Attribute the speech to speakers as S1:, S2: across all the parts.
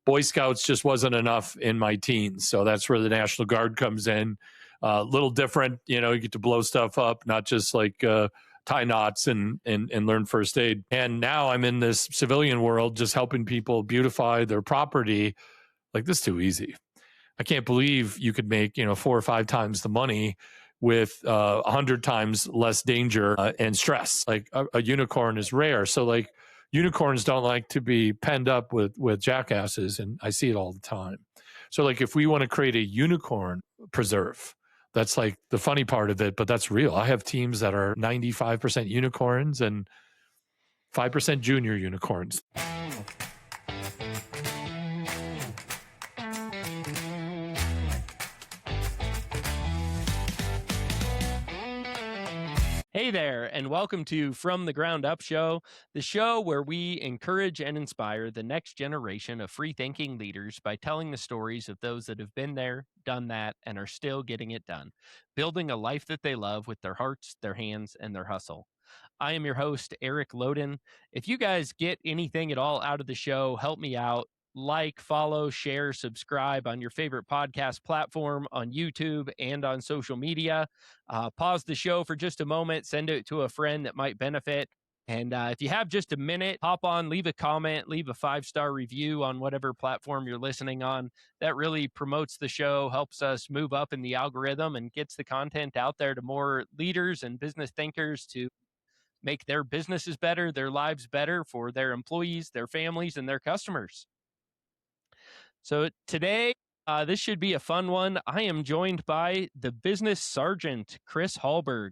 S1: Boy Scouts just wasn't enough in my teens. So that's where the National Guard comes in. A little different, you get to blow stuff up, not just like tie knots and learn first aid. And now I'm in this civilian world, just helping people beautify their property. Like, this is too easy. I can't believe you could make, 4 or 5 times the money with 100 times less danger and stress. Like a unicorn is rare. So like unicorns don't like to be penned up with jackasses. And I see it all the time. So like if we want to create a unicorn preserve, that's like the funny part of it, but that's real. I have teams that are 95% unicorns and 5% junior unicorns.
S2: Hey there, and welcome to From the Ground Up Show, the show where we encourage and inspire the next generation of free-thinking leaders by telling the stories of those that have been there, done that, and are still getting it done, building a life that they love with their hearts, their hands, and their hustle. I am your host, Eric Loden. If you guys get anything at all out of the show, help me out. Like, follow, share, subscribe on your favorite podcast platform, on YouTube, and on social media. Pause the show for just a moment, send it to a friend that might benefit. And if you have just a minute, hop on, leave a comment, leave a 5-star review on whatever platform you're listening on. That really promotes the show, helps us move up in the algorithm, and gets the content out there to more leaders and business thinkers to make their businesses better, their lives better for their employees, their families, and their customers. So today, this should be a fun one. I am joined by the business sergeant, Chris Hallberg.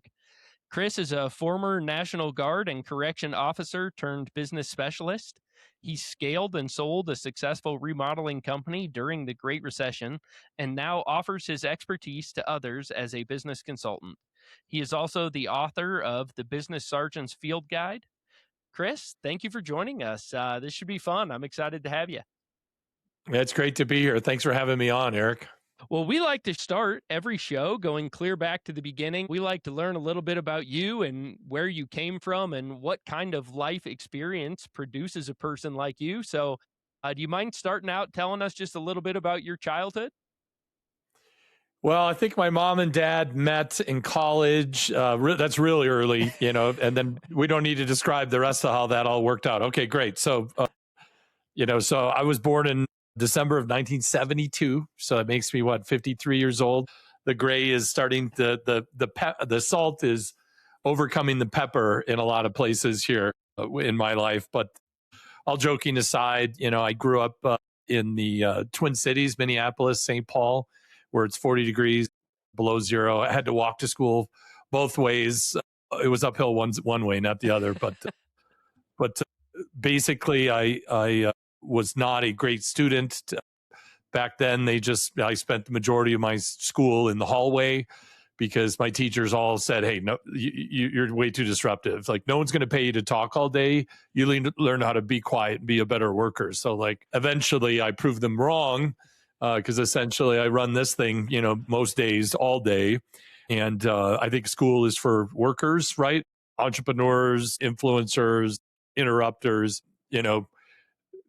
S2: Chris is a former National Guard and correction officer turned business specialist. He scaled and sold a successful remodeling company during the Great Recession and now offers his expertise to others as a business consultant. He is also the author of the Business Sergeant's Field Guide. Chris, thank you for joining us. This should be fun. I'm excited to have you.
S1: It's great to be here. Thanks for having me on, Eric.
S2: Well, we like to start every show going clear back to the beginning. We like to learn a little bit about you and where you came from and what kind of life experience produces a person like you. So do you mind starting out telling us just a little bit about your childhood?
S1: Well, I think my mom and dad met in college. That's really early, and then we don't need to describe the rest of how that all worked out. Okay, great. So, so I was born in December of 1972. So it makes me 53 years old. The gray is starting the salt is overcoming the pepper in a lot of places here in my life. But all joking aside, I grew up in the Twin Cities, Minneapolis, St. Paul, where it's 40 degrees below zero. I had to walk to school both ways. It was uphill one way, not the other. But basically, I was not a great student. Back then, I spent the majority of my school in the hallway because my teachers all said, hey, no, you're way too disruptive. Like, no one's going to pay you to talk all day. You learn how to be quiet and be a better worker. So like, eventually I proved them wrong because essentially I run this thing, most days, all day. And I think school is for workers, right? Entrepreneurs, influencers, interrupters,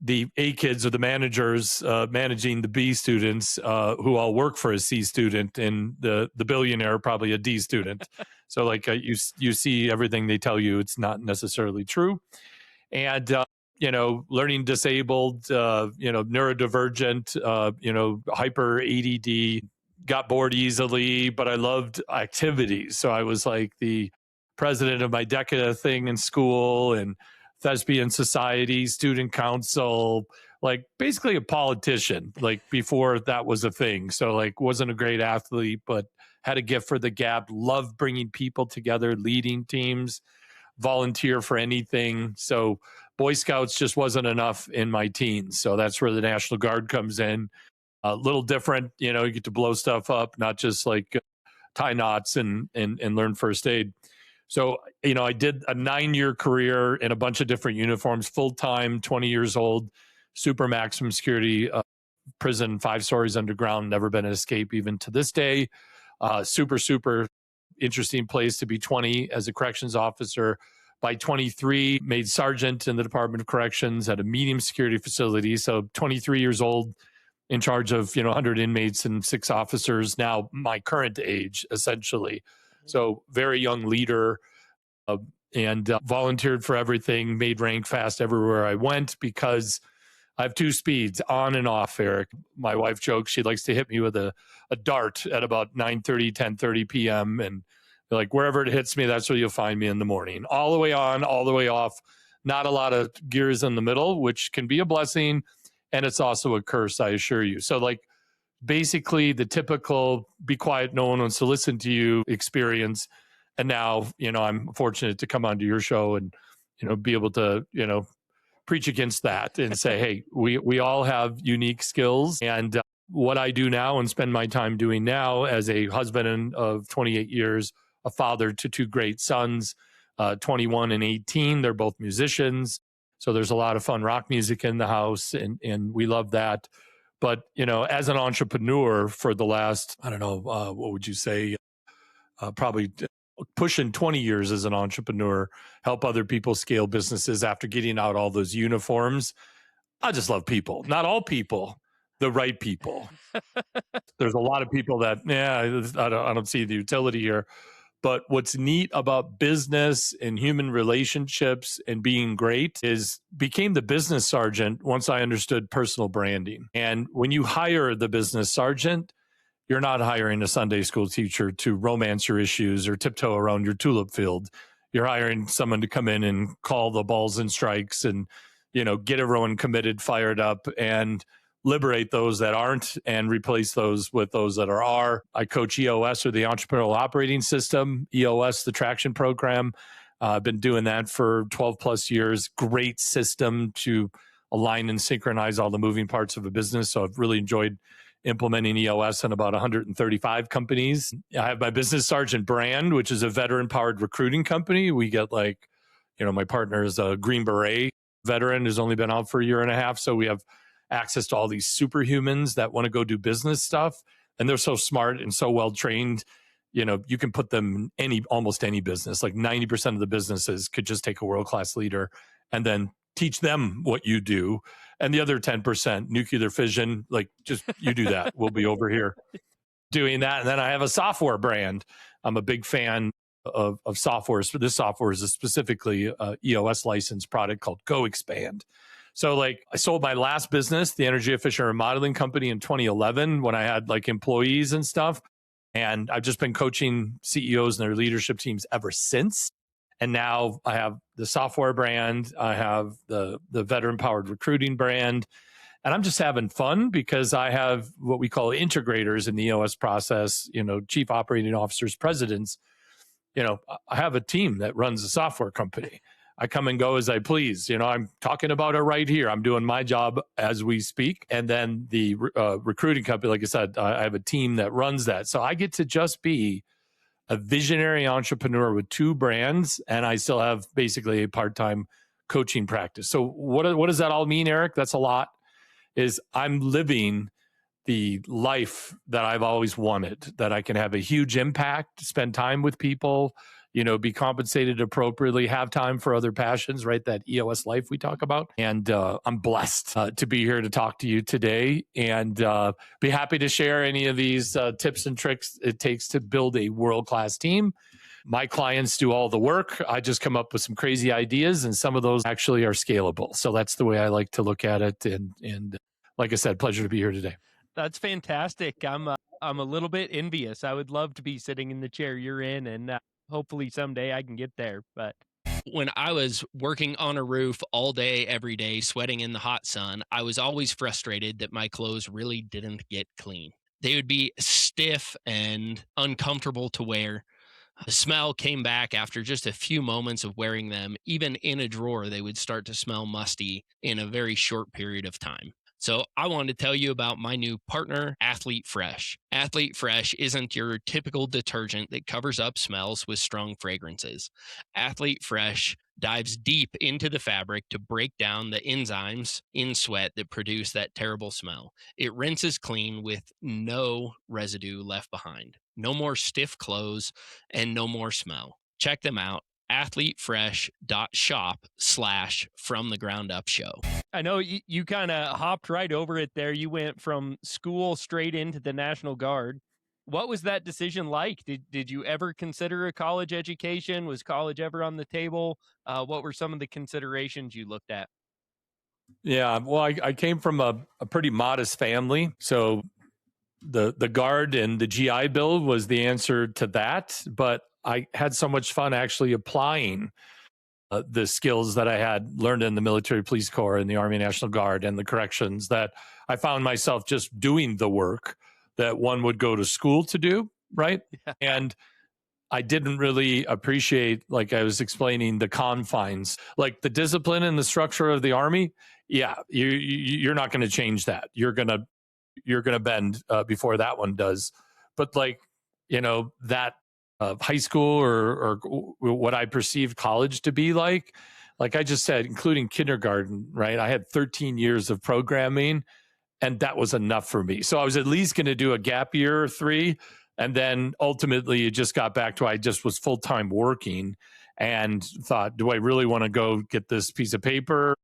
S1: the A kids are the managers managing the B students who all work for a C student, and the billionaire probably a D student. So like you see everything they tell you, it's not necessarily true. And learning disabled, neurodivergent, hyper ADD, got bored easily, but I loved activities. So I was like the president of my DECA thing in school and Thespian Society, student council, like basically a politician, like before that was a thing. So like wasn't a great athlete, but had a gift for the gab, loved bringing people together, leading teams, volunteer for anything. So Boy Scouts just wasn't enough in my teens. So that's where the National Guard comes in. A little different, you get to blow stuff up, not just like tie knots and learn first aid. So, I did a 9-year career in a bunch of different uniforms, full-time, 20 years old, super maximum security, prison, 5 stories underground, never been an escape even to this day. Super, super interesting place to be 20 as a corrections officer, By 23, made sergeant in the Department of Corrections at a medium security facility. So 23 years old, in charge of 100 inmates and 6 officers. Now my current age, essentially. So very young leader, uh, and volunteered for everything. Made rank fast everywhere I went because I have 2 speeds, on and off, Eric. My wife jokes she likes to hit me with a dart at about 9:30, 10:30 p.m. And like wherever it hits me, that's where you'll find me in the morning. All the way on, all the way off. Not a lot of gears in the middle, which can be a blessing. And it's also a curse, I assure you. So like basically the typical be quiet, no one wants to listen to you experience. And now, I'm fortunate to come onto your show and, be able to, preach against that and say, hey, we all have unique skills. And what I do now and spend my time doing now as a husband of 28 years, a father to 2 great sons, 21 and 18. They're both musicians. So there's a lot of fun rock music in the house, and we love that. But, as an entrepreneur for the last, I don't know, what would you say, probably pushing 20 years as an entrepreneur, help other people scale businesses after getting out all those uniforms. I just love people. Not all people, the right people. There's a lot of people that, I don't see the utility here. But what's neat about business and human relationships and being great is became the business sergeant once I understood personal branding. And when you hire the business sergeant, you're not hiring a Sunday school teacher to romance your issues or tiptoe around your tulip field. You're hiring someone to come in and call the balls and strikes and, get everyone committed, fired up, and liberate those that aren't and replace those with those that are. I coach EOS, or the Entrepreneurial Operating System, EOS, the traction program. I've been doing that for 12 plus years. Great system to align and synchronize all the moving parts of a business. So I've really enjoyed implementing EOS in about 135 companies. I have my Business Sergeant brand, which is a veteran-powered recruiting company. We get my partner is a Green Beret veteran who's only been out for a year and a half. So we have access to all these superhumans that want to go do business stuff. And they're so smart and so well-trained. You can put them in almost any business. Like 90% of the businesses could just take a world-class leader and then teach them what you do. And the other 10%, nuclear fission, just you do that. We'll be over here doing that. And then I have a software brand. I'm a big fan of software. So this software is specifically a EOS licensed product called Go Expand. So I sold my last business, the energy efficient remodeling company, in 2011 when I had employees and stuff. And I've just been coaching CEOs and their leadership teams ever since. And now I have the software brand, I have the veteran powered recruiting brand, and I'm just having fun because I have what we call integrators in the EOS process, chief operating officers, presidents. I have a team that runs a software company. I come and go as I please. I'm talking about it right here. I'm doing my job as we speak. And then the recruiting company, like I said, I have a team that runs that. So I get to just be a visionary entrepreneur with 2 brands, and I still have basically a part-time coaching practice. So what does that all mean, Eric? That's a lot. Is I'm living the life that I've always wanted, that I can have a huge impact, spend time with people, be compensated appropriately, have time for other passions, right? That EOS life we talk about. And I'm blessed to be here to talk to you today, and be happy to share any of these tips and tricks it takes to build a world-class team. My clients do all the work. I just come up with some crazy ideas, and some of those actually are scalable. So that's the way I like to look at it. And like I said, pleasure to be here today.
S2: That's fantastic. I'm a little bit envious. I would love to be sitting in the chair you're in, and hopefully someday I can get there. But when I was working on a roof all day, every day, sweating in the hot sun, I was always frustrated that my clothes really didn't get clean. They would be stiff and uncomfortable to wear. The smell came back after just a few moments of wearing them. Even in a drawer, they would start to smell musty in a very short period of time. So I wanted to tell you about my new partner, Athlete Fresh. Athlete Fresh isn't your typical detergent that covers up smells with strong fragrances. Athlete Fresh dives deep into the fabric to break down the enzymes in sweat that produce that terrible smell. It rinses clean with no residue left behind. No more stiff clothes and no more smell. Check them out.
S3: athletefresh.shop/from-the-ground-up-show.
S2: I know you kind of hopped right over it there. You went from school straight into the National Guard. What was that decision like? Did you ever consider a college education? Was college ever on the table? What were some of the considerations you looked at?
S1: Yeah, well, I came from a pretty modest family, so the Guard and the GI Bill was the answer to that. But I had so much fun actually applying the skills that I had learned in the military police corps and the Army National Guard and the corrections that I found myself just doing the work that one would go to school to do, right? And I didn't really appreciate, like I was explaining, the confines, like the discipline and the structure of the Army. Yeah, you're not going to change that. You're gonna bend before that one does. But like, that high school or what I perceived college to be like I just said, including kindergarten, right? I had 13 years of programming, and that was enough for me. So I was at least going to do a gap year or 3, and then ultimately it just got back to I just was full time working, and thought, do I really want to go get this piece of paper?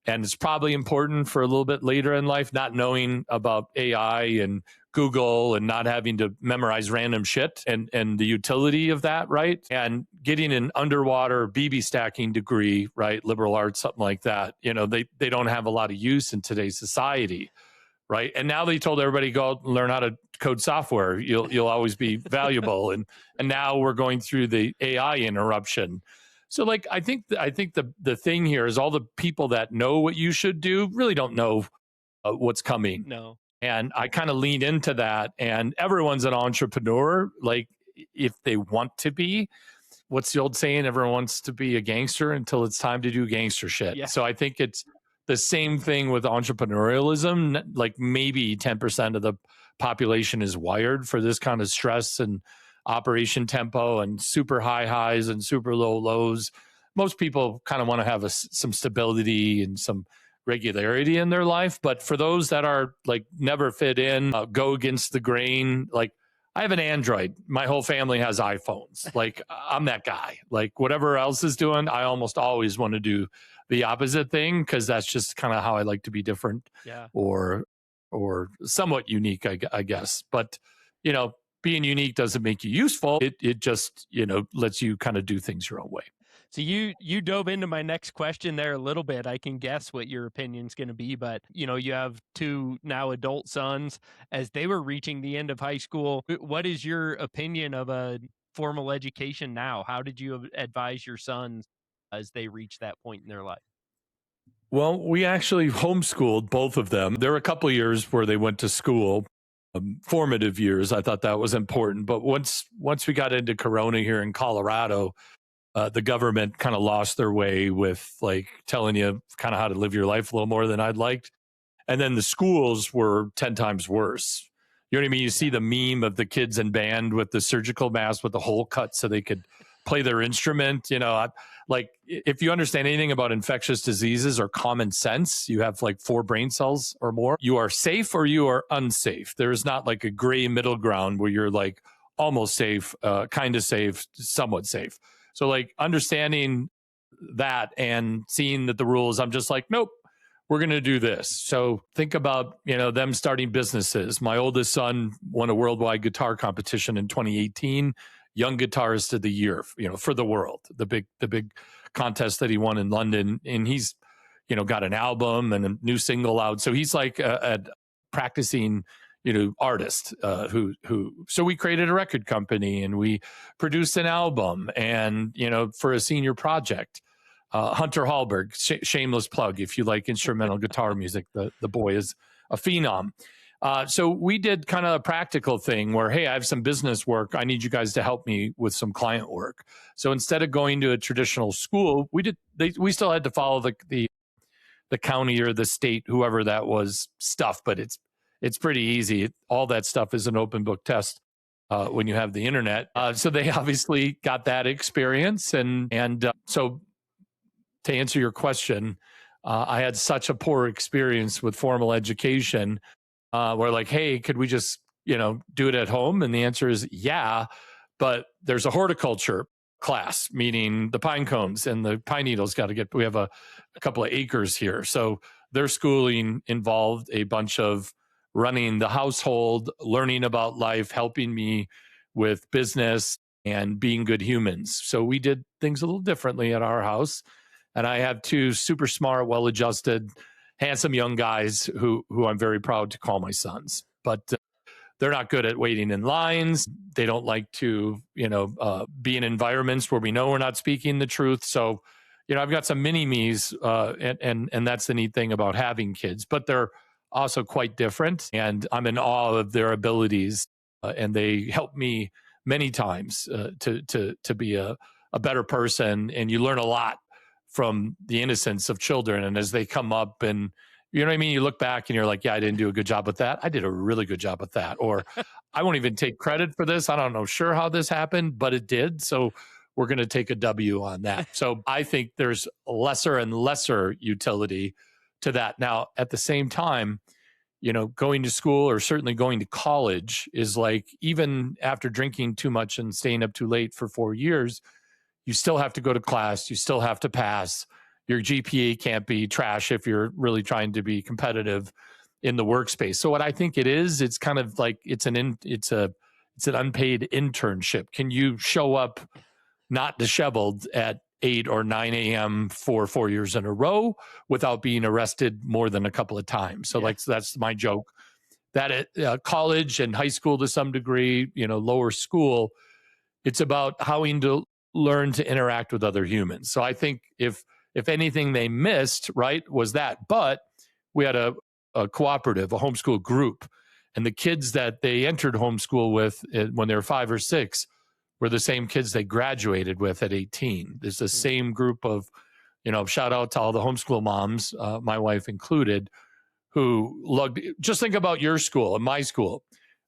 S1: And it's probably important for a little bit later in life, not knowing about AI and Google and not having to memorize random shit and the utility of that, right? And getting an underwater BB stacking degree, right? Liberal arts, something like that. They don't have a lot of use in today's society, right? And now they told everybody go out and learn how to code software. You'll always be valuable. And now we're going through the AI interruption. So like I think the thing here is all the people that know what you should do really don't know what's coming.
S2: No.
S1: And I kind of lean into that. And everyone's an entrepreneur, like if they want to be. What's the old saying? Everyone wants to be a gangster until it's time to do gangster shit.
S2: Yeah.
S1: So I think it's the same thing with entrepreneurialism. Like maybe 10% of the population is wired for this kind of stress and operation tempo and super high highs and super low lows. Most people kind of want to have some stability and some regularity in their life. But for those that are like never fit in, go against the grain, like I have an Android. My whole family has iPhones. Like I'm that guy. Like whatever else is doing, I almost always want to do the opposite thing because that's just kind of how I like to be different,
S2: Yeah.
S1: or somewhat unique, I guess. But being unique doesn't make you useful. It just lets you kind of do things your own way.
S2: So you dove into my next question there a little bit. I can guess what your opinion's going to be, but you have 2 now adult sons. As they were reaching the end of high school, what is your opinion of a formal education now? How did you advise your sons as they reach that point in their life?
S1: Well, we actually homeschooled both of them. There were a couple of years where they went to school, formative years. I thought that was important. But once we got into Corona here in Colorado, the government kind of lost their way with like telling you kind of how to live your life a little more than I'd liked. And then the schools were 10 times worse. You know what I mean? You see the meme of the kids in band with the surgical mask with the hole cut so they could play their instrument. Like if you understand anything about infectious diseases or common sense, you have like 4 brain cells or more. You are safe or you are unsafe. There is not like a gray middle ground where you're like almost safe, kind of safe, somewhat safe. So like understanding that and seeing that the rules, I'm just like, nope, we're going to do this. So think about, them starting businesses. My oldest son won a worldwide guitar competition in 2018, Young Guitarist of the Year, for the world, the big contest that he won in London. And he's, got an album and a new single out. So he's like a practicing, artist so we created a record company and we produced an album and, for a senior project. Hunter Hallberg, shameless plug if you like instrumental guitar music. The boy is a phenom. So we did kind of a practical thing where, hey, I have some business work. I need you guys to help me with some client work. So instead of going to a traditional school, we still had to follow the county or the state, whoever that was, stuff. But it's pretty easy. All that stuff is an open book test when you have the internet. So they obviously got that experience, and so. To answer your question, I had such a poor experience with formal education where like, hey, could we just, do it at home? And the answer is yeah, but there's a horticulture class, meaning the pine cones and the pine needles got to get, we have a couple of acres here. So their schooling involved a bunch of running the household, learning about life, helping me with business and being good humans. So we did things a little differently at our house. And I have two super smart, well-adjusted, handsome young guys who I'm very proud to call my sons. But they're not good at waiting in lines. They don't like to, be in environments where we know we're not speaking the truth. So, I've got some mini me's, and that's the neat thing about having kids. But they're also quite different, and I'm in awe of their abilities, and they help me many times to be a better person. And you learn a lot from the innocence of children, and as they come up and you know what I mean? You look back and you're like, yeah, I didn't do a good job with that. I did a really good job with that. Or I won't even take credit for this. I don't know sure how this happened, but it did. So we're going to take a W on that. So I think there's lesser and lesser utility to that. Now, at the same time, going to school or certainly going to college is like, even after drinking too much and staying up too late for 4 years, you still have to go to class. You still have to pass. Your GPA can't be trash if you're really trying to be competitive in the workspace. So what I think it is, it's kind of like it's an unpaid internship. Can you show up not disheveled at 8 or 9 a.m. for 4 years in a row without being arrested more than a couple of times? So that's my joke. That at college and high school to some degree, lower school, it's about having to learn to interact with other humans. So I think if anything they missed, right, was that. But we had a cooperative, a homeschool group, and the kids that they entered homeschool with when they were 5 or 6 were the same kids they graduated with at 18. There's the same group of, shout out to all the homeschool moms, my wife included, who loved, just think about your school and my school.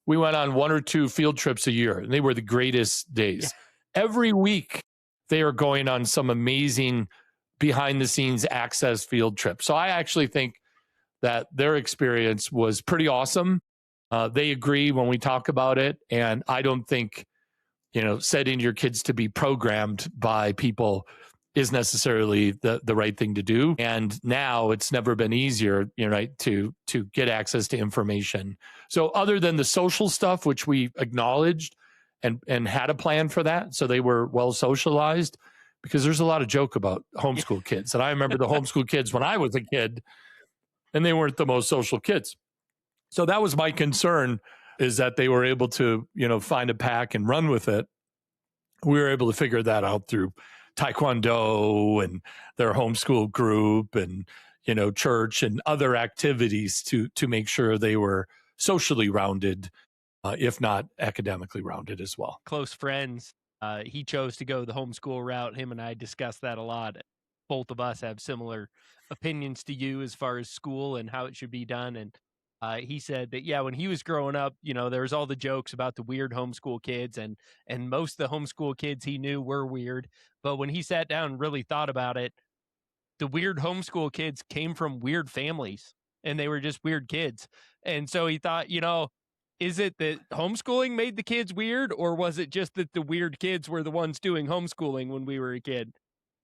S1: We went on 1 or 2 field trips a year, and they were the greatest days. Yeah. Every week, they are going on some amazing behind the scenes access field trip. So I actually think that their experience was pretty awesome. They agree when we talk about it. And I don't think, setting your kids to be programmed by people is necessarily the right thing to do. And now it's never been easier, right, to get access to information. So other than the social stuff, which we acknowledged and had a plan for that, so they were well socialized, because there's a lot of joke about homeschool kids. And I remember the homeschool kids when I was a kid, and they weren't the most social kids. So that was my concern, is that they were able to, find a pack and run with it. We were able to figure that out through Taekwondo and their homeschool group and, church and other activities to make sure they were socially rounded, if not academically rounded as well.
S2: Close friends. He chose to go the homeschool route. Him and I discussed that a lot. Both of us have similar opinions to you as far as school and how it should be done. And he said that, when he was growing up, there was all the jokes about the weird homeschool kids, and most of the homeschool kids he knew were weird. But when he sat down and really thought about it, the weird homeschool kids came from weird families, and they were just weird kids. And so he thought, is it that homeschooling made the kids weird, or was it just that the weird kids were the ones doing homeschooling when we were a kid?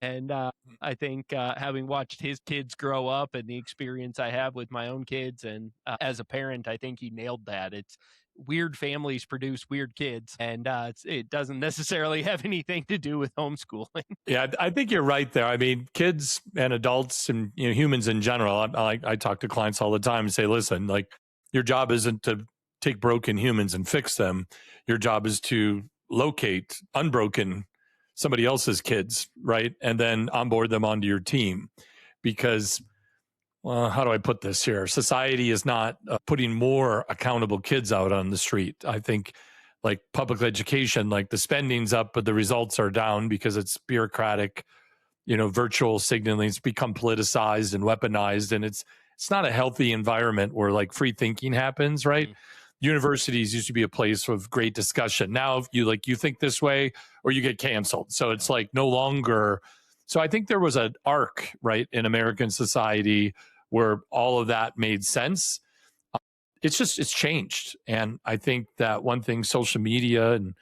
S2: And I think having watched his kids grow up and the experience I have with my own kids, and as a parent, I think he nailed that. It's weird families produce weird kids, and it doesn't necessarily have anything to do with homeschooling.
S1: Yeah, I think you're right there. I mean, kids and adults and humans in general, I talk to clients all the time and say, listen, like, your job isn't to take broken humans and fix them. Your job is to locate unbroken somebody else's kids, right? And then onboard them onto your team. Because, well, how do I put this here? Society is not putting more accountable kids out on the street. I think, like public education, like the spending's up, but the results are down because it's bureaucratic, virtual signaling. It's become politicized and weaponized, and it's not a healthy environment where like free thinking happens, right? Mm. Universities used to be a place of great discussion. Now, if you think this way, or you get canceled. So it's like no longer. So I think there was an arc, right, in American society where all of that made sense. It's changed. And I think that one thing, social media and,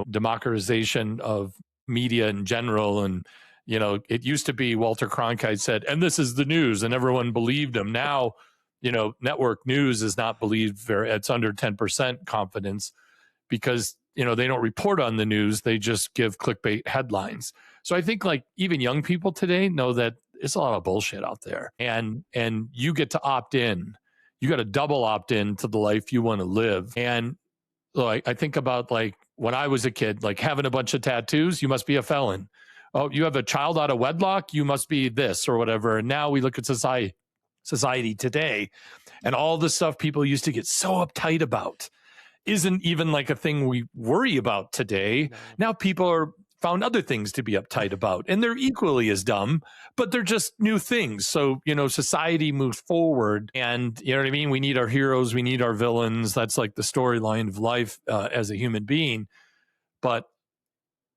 S1: democratization of media in general. And, it used to be Walter Cronkite said, and this is the news, and everyone believed him. Now, network news is not believed it's under 10% confidence because, they don't report on the news. They just give clickbait headlines. So I think like even young people today know that it's a lot of bullshit out there, and you get to opt in. You got to double opt in to the life you want to live. And like, I think about like when I was a kid, like having a bunch of tattoos, you must be a felon. Oh, you have a child out of wedlock, you must be this or whatever. And now we look at society today, and all the stuff people used to get so uptight about isn't even like a thing we worry about today. No. Now people are found other things to be uptight about, and they're equally as dumb, but they're just new things. So, society moves forward, and you know what I mean? We need our heroes, we need our villains. That's like the storyline of life as a human being. But,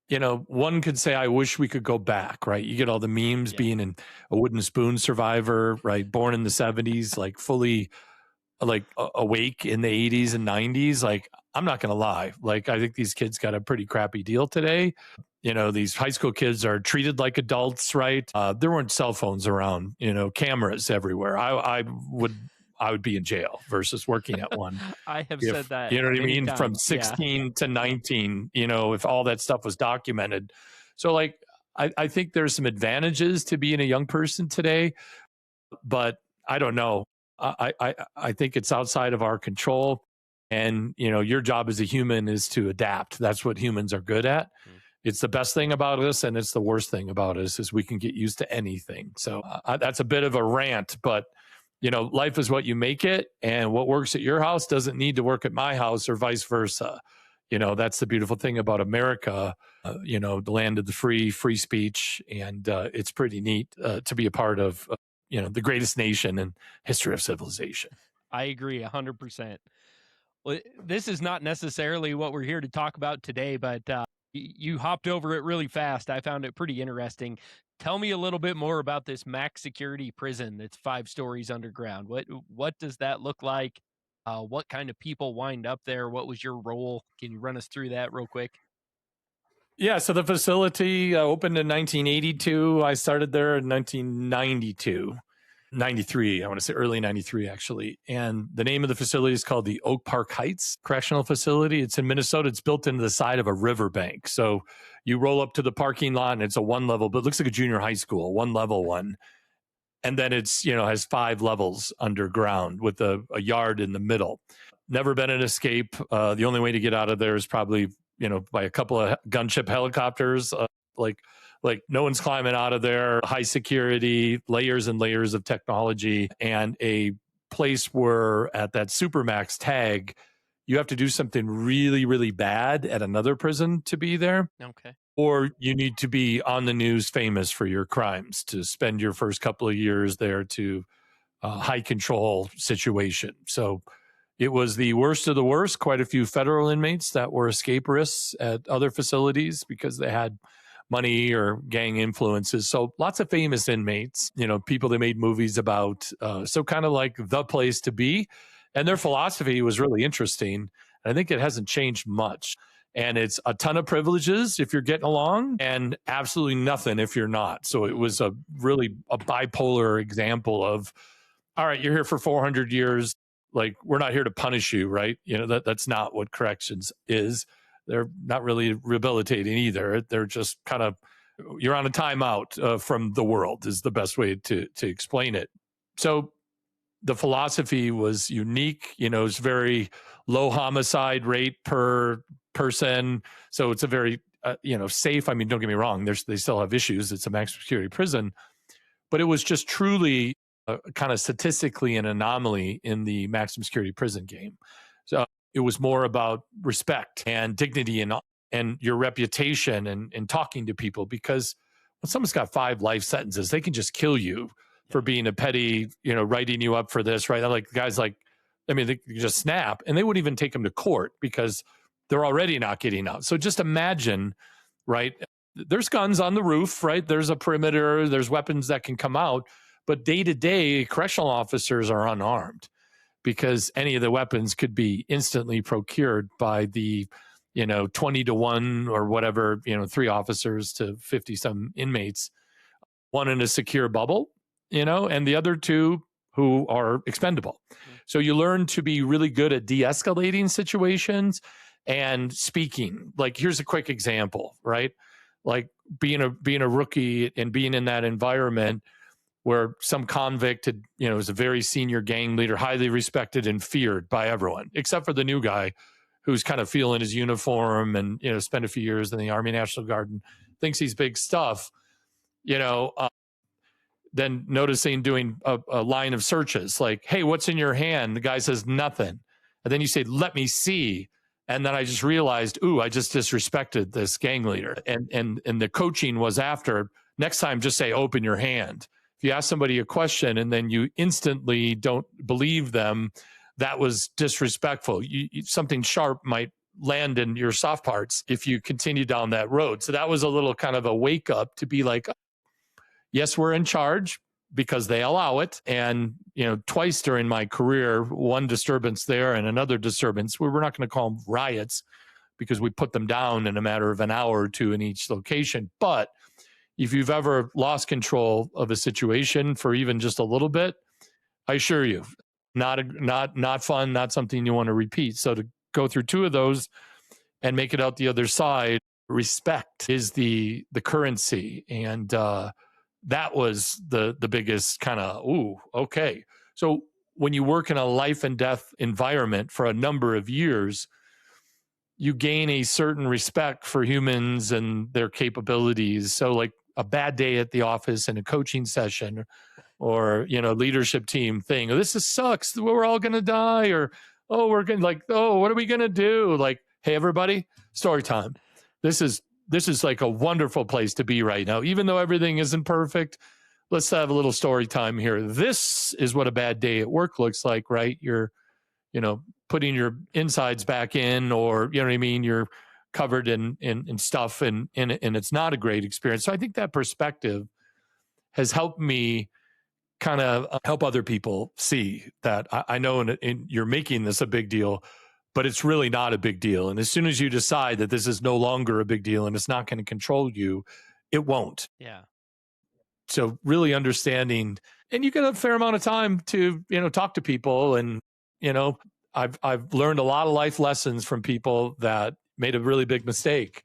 S1: one could say, I wish we could go back, right? You get all the memes being a wooden spoon survivor, right? Born in the 70s, like fully like awake in the 80s and 90s. Like, I'm not going to lie. Like, I think these kids got a pretty crappy deal today. These high school kids are treated like adults, right? There weren't cell phones around, cameras everywhere. I would be in jail versus working at one.
S2: I have said that.
S1: You know what I mean?
S2: Times.
S1: From 16 to 19, if all that stuff was documented. So like, I think there's some advantages to being a young person today, but I don't know. I think it's outside of our control. And, your job as a human is to adapt. That's what humans are good at. It's the best thing about us, and it's the worst thing about us is we can get used to anything. So that's a bit of a rant, but life is what you make it, and what works at your house doesn't need to work at my house or vice versa. That's the beautiful thing about America, the land of the free speech. And it's pretty neat to be a part of, the greatest nation in history of civilization.
S2: I agree 100%. Well, this is not necessarily what we're here to talk about today, but you hopped over it really fast. I found it pretty interesting. Tell me a little bit more about this max security prison that's 5 stories underground. What does that look like? What kind of people wind up there? What was your role? Can you run us through that real quick?
S1: Yeah, so the facility opened in 1982. I started there in 1992. 93, I want to say early 93, actually. And the name of the facility is called the Oak Park Heights Correctional Facility. It's in Minnesota. It's built into the side of a riverbank. So you roll up to the parking lot, and it's a one level, but it looks like a junior high school, one level one. And then it's, has 5 levels underground with a yard in the middle. Never been an escape. The only way to get out of there is probably, by a couple of gunship helicopters, like no one's climbing out of there. High security, layers and layers of technology, and a place where at that Supermax tag, you have to do something really, really bad at another prison to be there.
S2: Okay.
S1: Or you need to be on the news famous for your crimes to spend your first couple of years there to high control situation. So it was the worst of the worst. Quite a few federal inmates that were escape risks at other facilities because they had money or gang influences. So lots of famous inmates, people they made movies about. So kind of like the place to be. And their philosophy was really interesting. I think it hasn't changed much. And it's a ton of privileges if you're getting along, and absolutely nothing if you're not. So it was a bipolar example of, all right, you're here for 400 years. Like, we're not here to punish you, right? That's not what corrections is. They're not really rehabilitating either. They're just kind of, you're on a timeout from the world is the best way to explain it. So the philosophy was unique. It's very low homicide rate per person. So it's a very, safe. I mean, don't get me wrong. They still have issues. It's a maximum security prison, but it was just truly kind of statistically an anomaly in the maximum security prison game. So it was more about respect and dignity and your reputation and talking to people, because when someone's got 5 life sentences, they can just kill you for being a petty, writing you up for this, right? Like guys they just snap, and they wouldn't even take them to court because they're already not getting out. So just imagine, right? There's guns on the roof, right? There's a perimeter, there's weapons that can come out, but day to day, correctional officers are unarmed because any of the weapons could be instantly procured by the 20-1 or whatever, 3 officers to 50 some inmates, one in a secure bubble, and the other 2 who are expendable. So you learn to be really good at de-escalating situations and speaking. Like, here's a quick example, right? Like being a rookie and being in that environment where some convict had, was a very senior gang leader, highly respected and feared by everyone, except for the new guy who's kind of feeling his uniform and, spent a few years in the Army National Guard and thinks he's big stuff, then noticing doing a line of searches like, hey, what's in your hand? The guy says nothing. And then you say, let me see. And then I just realized, I just disrespected this gang leader. And the coaching was after, next time, just say, open your hand. If you ask somebody a question and then you instantly don't believe them, that was disrespectful. Something sharp might land in your soft parts if you continue down that road. So that was a little kind of a wake up to be like, yes, we're in charge because they allow it. And, twice during my career, one disturbance there and another disturbance, we're not going to call them riots because we put them down in a matter of an hour or 2 in each location. But if you've ever lost control of a situation for even just a little bit, I assure you, not fun, not something you want to repeat. So to go through 2 of those and make it out the other side, respect is the currency. And that was the biggest kind of, okay. So when you work in a life and death environment for a number of years, you gain a certain respect for humans and their capabilities. So like a bad day at the office and a coaching session or, leadership team thing, this sucks, we're all going to die, or, we're going to what are we going to do? Like, hey, everybody, story time. This is like a wonderful place to be right now. Even though everything isn't perfect, let's have a little story time here. This is what a bad day at work looks like, right? You're, putting your insides back in, or, you know what I mean? You're covered in stuff and it's not a great experience. So I think that perspective has helped me kind of help other people see that I know you're making this a big deal, but it's really not a big deal. And as soon as you decide that this is no longer a big deal and it's not going to control you, it won't.
S2: Yeah.
S1: So really understanding, and you get a fair amount of time to, talk to people. And, I've learned a lot of life lessons from people that made a really big mistake.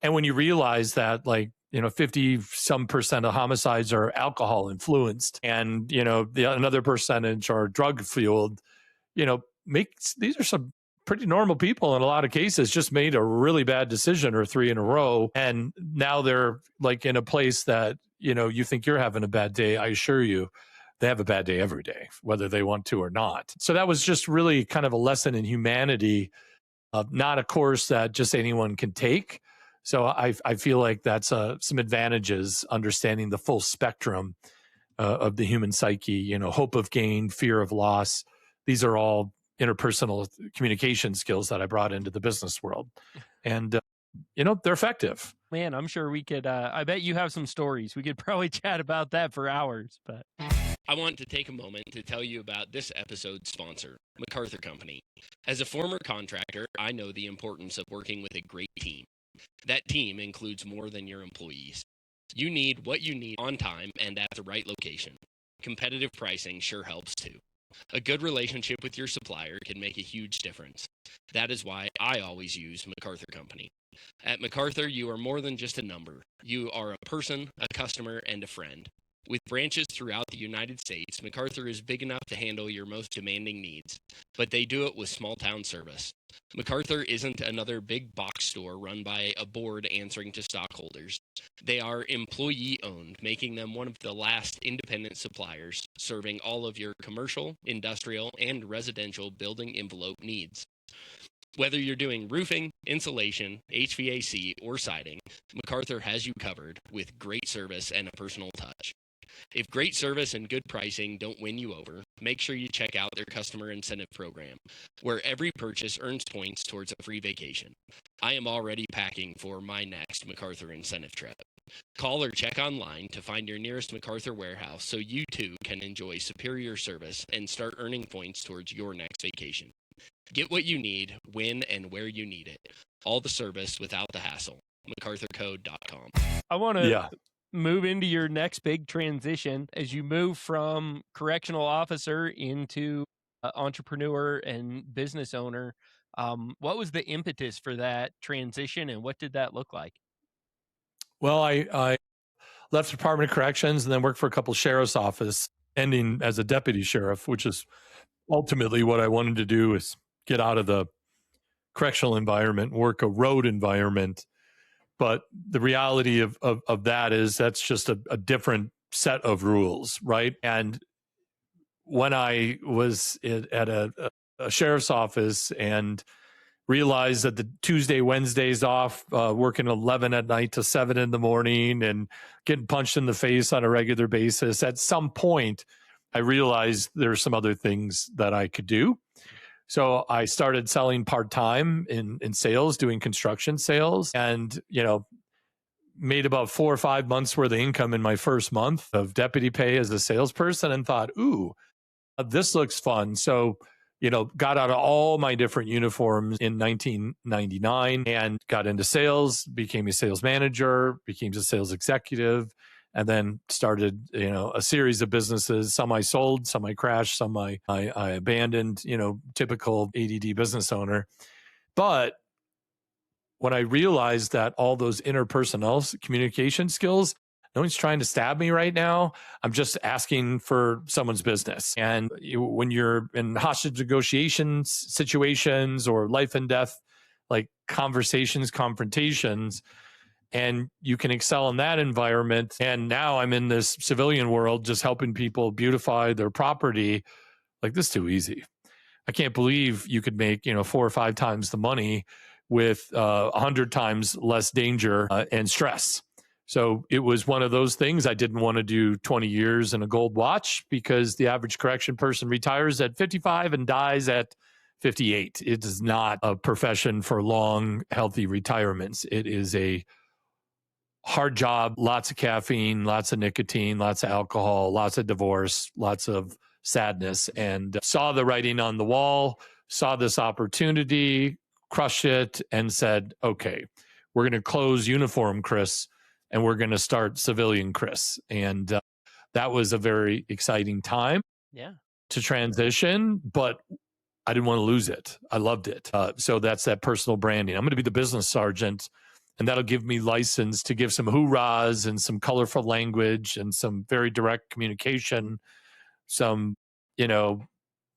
S1: And when you realize that, like, 50 some percent of homicides are alcohol influenced, and, another percentage are drug fueled, these are some pretty normal people in a lot of cases, just made a really bad decision or 3 in a row. And now they're like in a place that, you think you're having a bad day. I assure you, they have a bad day every day, whether they want to or not. So that was just really kind of a lesson in humanity, not a course that just anyone can take. So I feel like that's some advantages, understanding the full spectrum of the human psyche, hope of gain, fear of loss. These are all interpersonal communication skills that I brought into the business world. And, they're effective.
S2: Man, I'm sure we could, I bet you have some stories. We could probably chat about that for hours, but.
S3: I want to take a moment to tell you about this episode's sponsor, MacArthur Company. As a former contractor, I know the importance of working with a great team. That team includes more than your employees. You need what you need on time and at the right location. Competitive pricing sure helps too. A good relationship with your supplier can make a huge difference. That is why I always use MacArthur Company. At MacArthur, you are more than just a number. You are a person, a customer, and a friend. With branches throughout the United States, MacArthur is big enough to handle your most demanding needs, but they do it with small-town service. MacArthur isn't another big box store run by a board answering to stockholders. They are employee-owned, making them one of the last independent suppliers, serving all of your commercial, industrial, and residential building envelope needs. Whether you're doing roofing, insulation, HVAC, or siding, MacArthur has you covered with great service and a personal touch. If great service and good pricing don't win you over, make sure you check out their customer incentive program, where every purchase earns points towards a free vacation. I am already packing for my next MacArthur incentive trip. Call or check online to find your nearest MacArthur warehouse so you too can enjoy superior service and start earning points towards your next vacation. Get what you need, when and where you need it. All the service without the hassle. MacArthurCode.com.
S2: I want to
S1: Yeah.
S2: move into your next big transition as you move from correctional officer into entrepreneur and business owner. What was the impetus for that transition, and what did that look like?
S1: Well, I left the Department of Corrections and then worked for a couple of sheriff's office, ending as a deputy sheriff, which is ultimately what I wanted to do, is get out of the correctional environment, work a road environment. But the reality of that is that's just a different set of rules, right? And when I was at a sheriff's office and realized that the Tuesday, Wednesdays off, working 11 at night to 7 in the morning and getting punched in the face on a regular basis, at some point, I realized there were some other things that I could do. So I started selling part-time in sales, doing construction sales, and, made about 4 or 5 months worth of income in my first month of deputy pay as a salesperson, and thought, ooh, this looks fun. So, got out of all my different uniforms in 1999 and got into sales, became a sales manager, became a sales executive, and then started, a series of businesses. Some I sold, some I crashed, some I abandoned, typical ADD business owner. But when I realized that all those interpersonal communication skills, no one's trying to stab me right now. I'm just asking for someone's business. And when you're in hostage negotiations situations or life and death, like conversations, confrontations, and you can excel in that environment. And now I'm in this civilian world, just helping people beautify their property. Like, this is too easy. I can't believe you could make, 4 or 5 times the money with 100 times less danger and stress. So it was one of those things. I didn't want to do 20 years and a gold watch, because the average correction person retires at 55 and dies at 58. It is not a profession for long, healthy retirements. It is a hard job, lots of caffeine, lots of nicotine, lots of alcohol, lots of divorce, lots of sadness, and saw the writing on the wall, saw this opportunity, crushed it, and said, okay, we're going to close uniform Chris and we're going to start civilian Chris. And that was a very exciting time to transition, but I didn't want to lose it. I loved it. So that's that personal branding. I'm going to be the business sergeant, and that'll give me license to give some hoorahs and some colorful language and some very direct communication, some,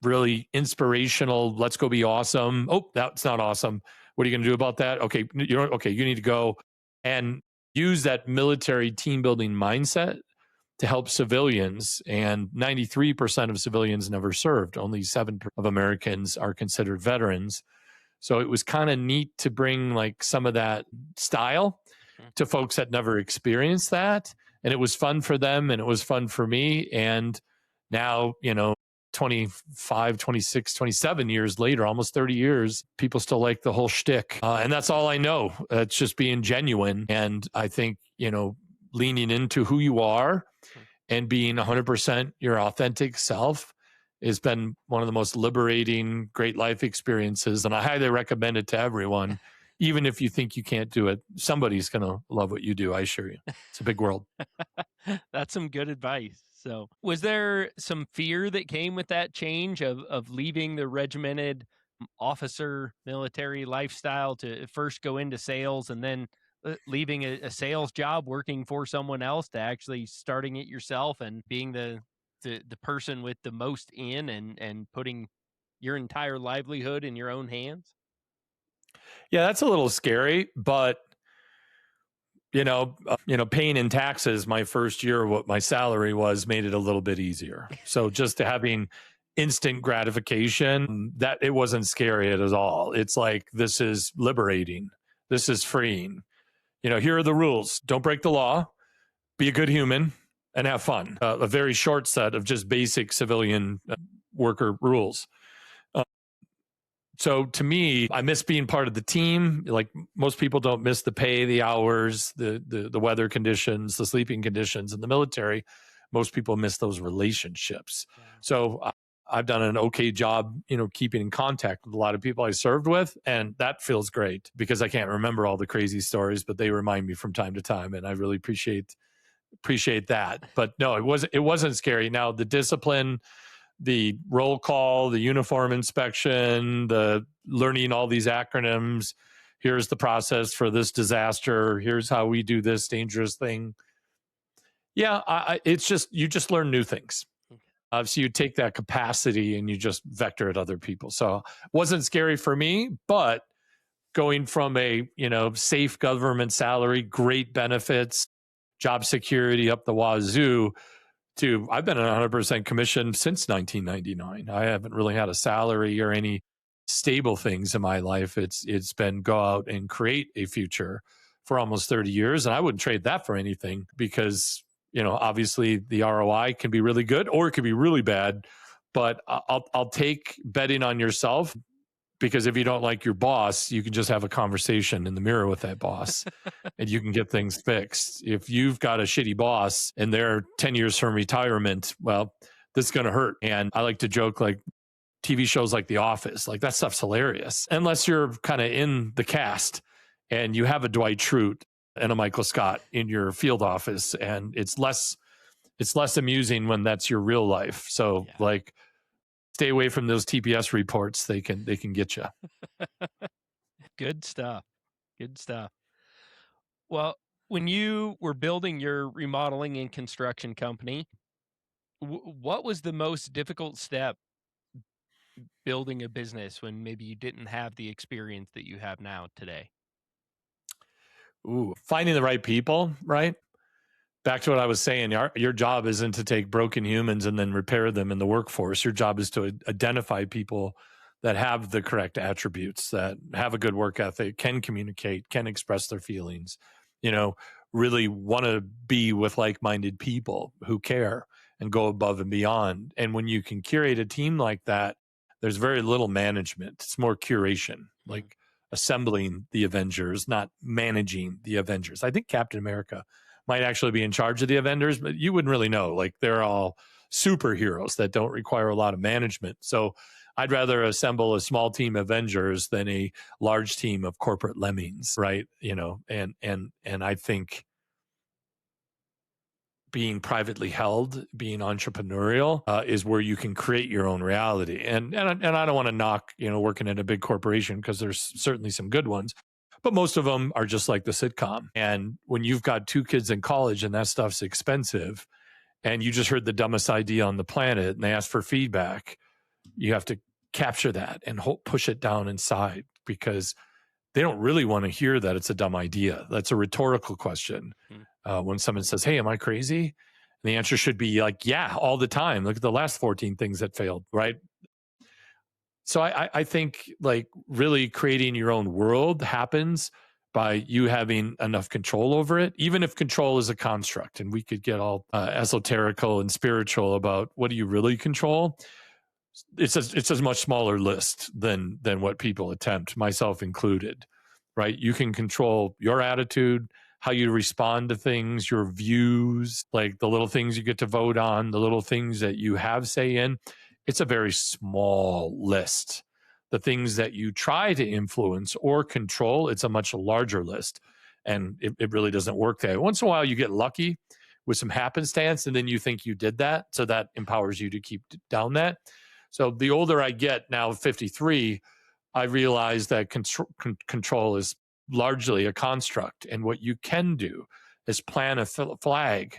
S1: really inspirational, let's go be awesome. Oh, that's not awesome. What are you going to do about that? Okay, you need to go, and use that military team building mindset to help civilians. And 93% of civilians never served. Only 7% of Americans are considered veterans. So it was kind of neat to bring like some of that style to folks that never experienced that. And it was fun for them, and it was fun for me. And now, 25, 26, 27 years later, almost 30 years, people still like the whole shtick. And that's all I know. It's just being genuine. And I think, leaning into who you are and being 100% your authentic self has been one of the most liberating, great life experiences. And I highly recommend it to everyone. Even if you think you can't do it, somebody's going to love what you do. I assure you. It's a big world.
S2: That's some good advice. So was there some fear that came with that change of leaving the regimented officer military lifestyle to first go into sales, and then leaving a sales job, working for someone else, to actually starting it yourself and being the person with the most in, and putting your entire livelihood in your own hands?
S1: Yeah, that's a little scary, but paying in taxes my first year, what my salary was, made it a little bit easier. So just having instant gratification, that it wasn't scary at all. It's like, this is liberating. This is freeing. Here are the rules. Don't break the law, be a good human, and have fun. A very short set of just basic civilian worker rules. So to me, I miss being part of the team. Like most people don't miss the pay, the hours, the weather conditions, the sleeping conditions in the military. Most people miss those relationships. Yeah. So I've done an okay job, keeping in contact with a lot of people I served with. And that feels great because I can't remember all the crazy stories, but they remind me from time to time. And I really appreciate that. But no, it wasn't scary. Now the discipline, the roll call, the uniform inspection, the learning all these acronyms. Here's the process for this disaster. Here's how we do this dangerous thing. Yeah, it's just, you just learn new things. So you take that capacity and you just vector at other people. So it wasn't scary for me, but going from a, safe government salary, great benefits, job security up the wazoo, to I've been 100% commission since 1999. I haven't really had a salary or any stable things in my life. It's been go out and create a future for almost 30 years. And I wouldn't trade that for anything because, obviously the ROI can be really good or it could be really bad, but I'll take betting on yourself, because if you don't like your boss, you can just have a conversation in the mirror with that boss and you can get things fixed. If you've got a shitty boss and they're 10 years from retirement, well, this is going to hurt. And I like to joke, like TV shows like The Office, like that stuff's hilarious. Unless you're kind of in the cast and you have a Dwight Schrute and a Michael Scott in your field office, and it's less amusing when that's your real life. So like, stay away from those TPS reports. They can get you.
S2: Good stuff. Well, when you were building your remodeling and construction company, what was the most difficult step building a business when maybe you didn't have the experience that you have now today?
S1: Finding the right people, right? Back to what I was saying, your job isn't to take broken humans and then repair them in the workforce. Your job is to identify people that have the correct attributes, that have a good work ethic, can communicate, can express their feelings, really want to be with like-minded people who care and go above and beyond. And when you can curate a team like that, there's very little management. It's more curation, like assembling the Avengers, not managing the Avengers. I think Captain America might actually be in charge of the Avengers, but you wouldn't really know. Like they're all superheroes that don't require a lot of management. So I'd rather assemble a small team of Avengers than a large team of corporate lemmings, right? And I think being privately held, being entrepreneurial, is where you can create your own reality. And I don't want to knock, working in a big corporation, because there's certainly some good ones. But most of them are just like the sitcom. And when you've got 2 kids in college and that stuff's expensive, and you just heard the dumbest idea on the planet and they ask for feedback, you have to capture that and push it down inside, because they don't really want to hear that it's a dumb idea. That's a rhetorical question. When someone says, hey, am I crazy? And the answer should be like, yeah, all the time. Look at the last 14 things that failed, right? So I think like really creating your own world happens by you having enough control over it, even if control is a construct. And we could get all esoterical and spiritual about what do you really control. It's a much smaller list than what people attempt, myself included, right? You can control your attitude, how you respond to things, your views, like the little things you get to vote on, the little things that you have say in. It's a very small list. The things that you try to influence or control, it's a much larger list. And it really doesn't work that way. Once in a while, you get lucky with some happenstance, and then you think you did that. So that empowers you to keep down that. So the older I get, now 53, I realize that control is largely a construct. And what you can do is plant a flag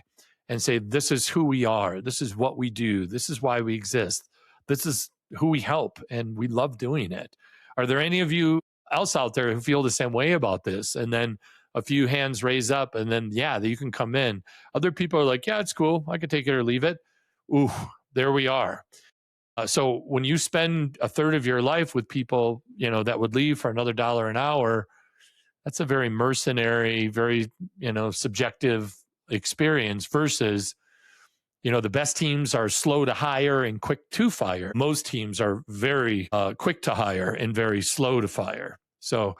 S1: and say, this is who we are. This is what we do. This is why we exist. This is who we help, and we love doing it. Are there any of you else out there who feel the same way about this? And then a few hands raise up, and then, you can come in. Other people are like, yeah, it's cool. I can take it or leave it. Ooh, there we are. So when you spend a third of your life with people, that would leave for another $1 an hour, that's a very mercenary, very, subjective experience versus, the best teams are slow to hire and quick to fire. Most teams are very quick to hire and very slow to fire. So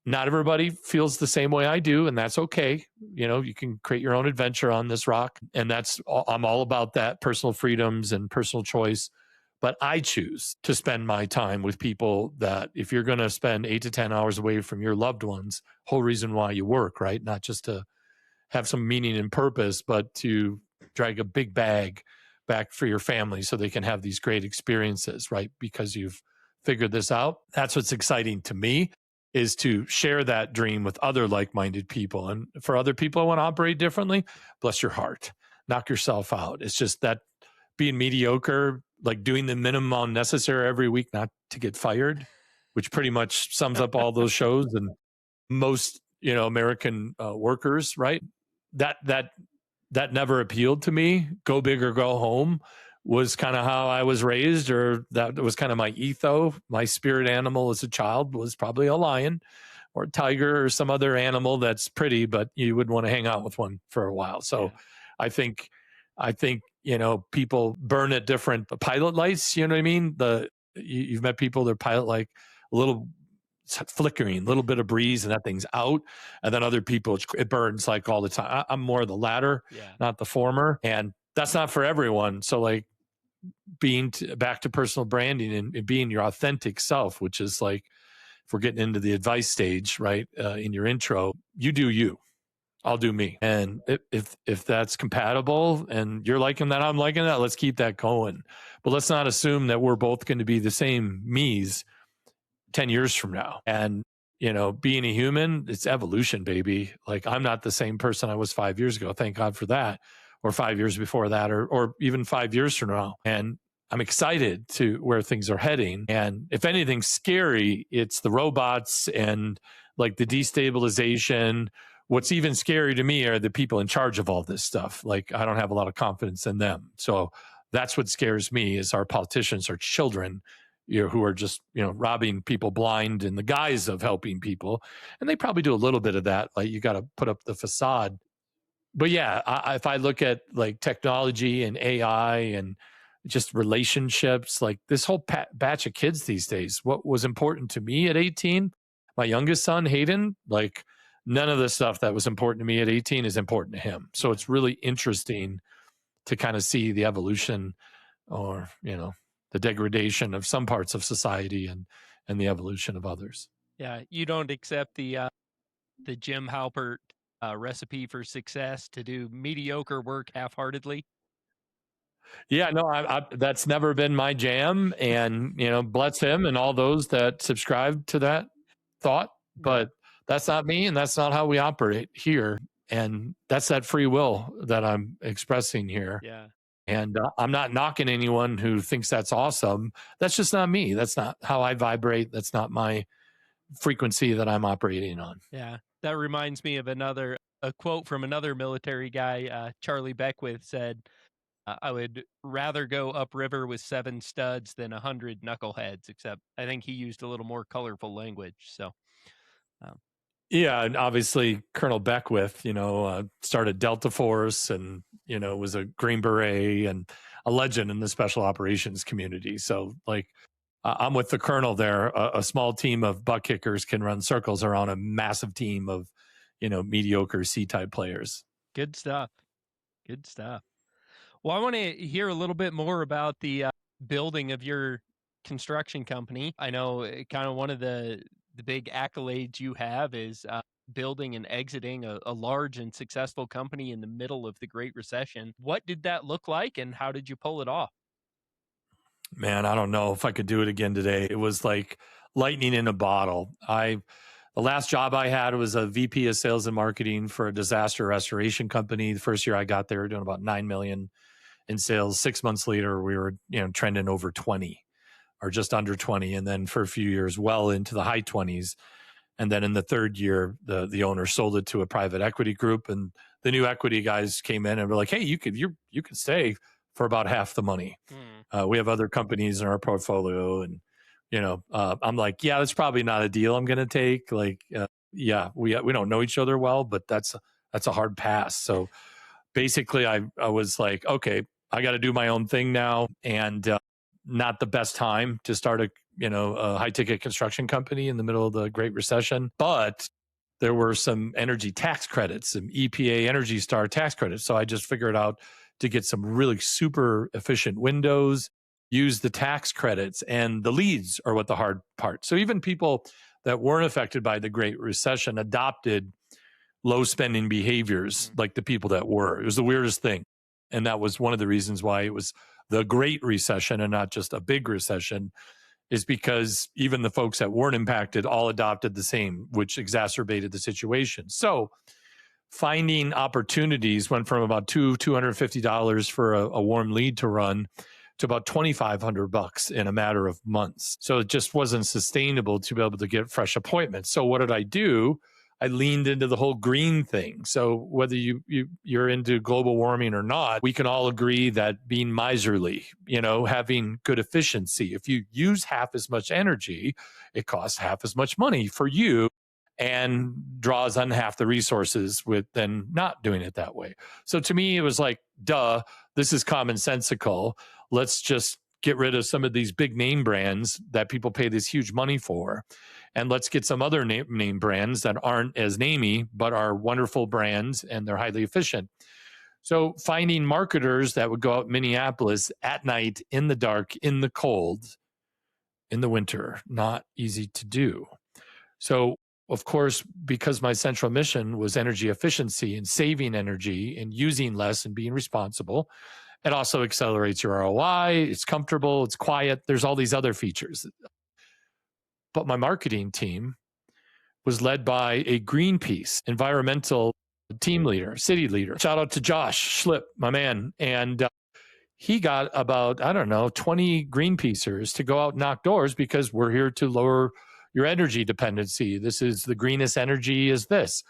S1: not everybody feels the same way I do, and that's okay. You can create your own adventure on this rock, and I'm all about that, personal freedoms and personal choice. But I choose to spend my time with people that, if you're going to spend 8 to 10 hours away from your loved ones, whole reason why you work, right? Not just to have some meaning and purpose, but to drag a big bag back for your family so they can have these great experiences, right? Because you've figured this out. That's what's exciting to me, is to share that dream with other like-minded people. And for other people who want to operate differently, bless your heart, knock yourself out. It's just that being mediocre, like doing the minimum necessary every week not to get fired, which pretty much sums up all those shows and most, American workers, right? That never appealed to me. Go big or go home was kind of how I was raised, or that was kind of my ethos. My spirit animal as a child was probably a lion or a tiger or some other animal that's pretty, but you wouldn't want to hang out with one for a while. So I think, people burn at different pilot lights. You know what I mean? You've met people that pilot like a little flickering, a little bit of breeze, and that thing's out. And then other people, it burns like all the time. I'm more the latter, not the former. And that's not for everyone. So like back to personal branding and being your authentic self, which is like, if we're getting into the advice stage, right, in your intro, you do you. I'll do me. And if that's compatible and you're liking that, I'm liking that, let's keep that going. But let's not assume that we're both going to be the same me's 10 years from now. And, being a human, it's evolution, baby. Like, I'm not the same person I was 5 years ago. Thank God for that. Or 5 years before that, or even 5 years from now. And I'm excited to where things are heading. And if anything's scary, it's the robots and like the destabilization. What's even scary to me are the people in charge of all this stuff. Like, I don't have a lot of confidence in them. So that's what scares me, is our politicians are children, who are just, robbing people blind in the guise of helping people. And they probably do a little bit of that. Like, you got to put up the facade. But yeah, if I look at like technology and AI and just relationships, like this whole batch of kids these days, what was important to me at 18, my youngest son, Hayden, like none of the stuff that was important to me at 18 is important to him. So it's really interesting to kind of see the evolution, or, the degradation of some parts of society and the evolution of others.
S2: Yeah. You don't accept the Jim Halpert recipe for success, to do mediocre work half-heartedly?
S1: Yeah, no, that's never been my jam, and bless him and all those that subscribe to that thought. But that's not me, and that's not how we operate here. And that's that free will that I'm expressing here.
S2: Yeah.
S1: And I'm not knocking anyone who thinks that's awesome. That's just not me. That's not how I vibrate. That's not my frequency that I'm operating on.
S2: Yeah. That reminds me of a quote from another military guy, Charlie Beckwith, said, I would rather go upriver with 7 studs than 100 knuckleheads, except I think he used a little more colorful language. So,
S1: yeah, and obviously Colonel Beckwith, started Delta Force and, was a Green Beret and a legend in the special operations community. So like, I'm with the Colonel there. A small team of butt kickers can run circles around a massive team of, mediocre C-type players.
S2: Good stuff. Good stuff. Well, I want to hear a little bit more about the building of your construction company. I know kind of one of the big accolades you have is building and exiting a large and successful company in the middle of the Great Recession. What did that look like, and how did you pull it off?
S1: Man, I don't know if I could do it again today. It was like lightning in a bottle. The last job I had was a VP of sales and marketing for a disaster restoration company. The first year I got there, doing about 9 million in sales. 6 months later, we were, trending over 20 or just under 20. And then for a few years, well into the high 20s. And then in the third year, the owner sold it to a private equity group, and the new equity guys came in and were like, "Hey, you could stay for about half the money. We have other companies in our portfolio." And, I'm like, yeah, that's probably not a deal I'm going to take. Like, yeah, we don't know each other well, but that's a hard pass. So basically I was like, okay, I got to do my own thing now, and not the best time to start a high ticket construction company in the middle of the Great Recession. But there were some energy tax credits, some EPA Energy Star tax credits. So I just figured out to get some really super efficient windows use the tax credits, and the leads are what the hard part. So even people that weren't affected by the Great Recession adopted low spending behaviors like the people that were. It was the weirdest thing. And that was one of the reasons why it was the Great Recession and not just a big recession, is because even the folks that weren't impacted all adopted the same, which exacerbated the situation. So finding opportunities went from about $250 for a warm lead to run to about $2,500 in a matter of months. So it just wasn't sustainable to be able to get fresh appointments. So what did I do? I leaned into the whole green thing. So whether you're into global warming or not, we can all agree that being miserly, having good efficiency, if you use half as much energy, it costs half as much money for you and draws on half the resources with then not doing it that way. So to me, it was like, duh, this is commonsensical. Let's just get rid of some of these big name brands that people pay this huge money for. And let's get some other name brands that aren't as namey, but are wonderful brands and they're highly efficient. So finding marketers that would go out in Minneapolis at night, in the dark, in the cold, in the winter, not easy to do. So of course, because my central mission was energy efficiency and saving energy and using less and being responsible, it also accelerates your ROI. It's comfortable. It's quiet. There's all these other features. But my marketing team was led by a Greenpeace environmental team leader, city leader. Shout out to Josh Schlip, my man. And he got about, 20 Greenpeacers to go out and knock doors because we're here to lower your energy dependency. This is the greenest energy is this.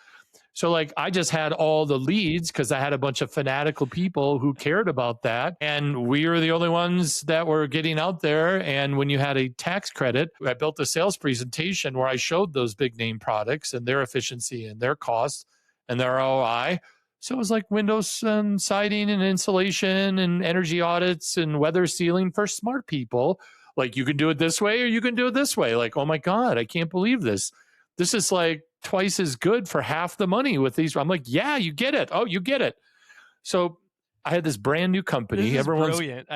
S1: So I just had all the leads because I had a bunch of fanatical people who cared about that. And we were the only ones that were getting out there. And when you had a tax credit, I built a sales presentation where I showed those big name products and their efficiency and their costs and their ROI. So it was like windows and siding and insulation and energy audits and weather sealing for smart people. Like, you can do it this way or you can do it this way. Like, oh my God, I can't believe this. This is like twice as good for half the money with these. I'm like, yeah, you get it. Oh, you get it. So I had this brand new company.
S2: This is brilliant.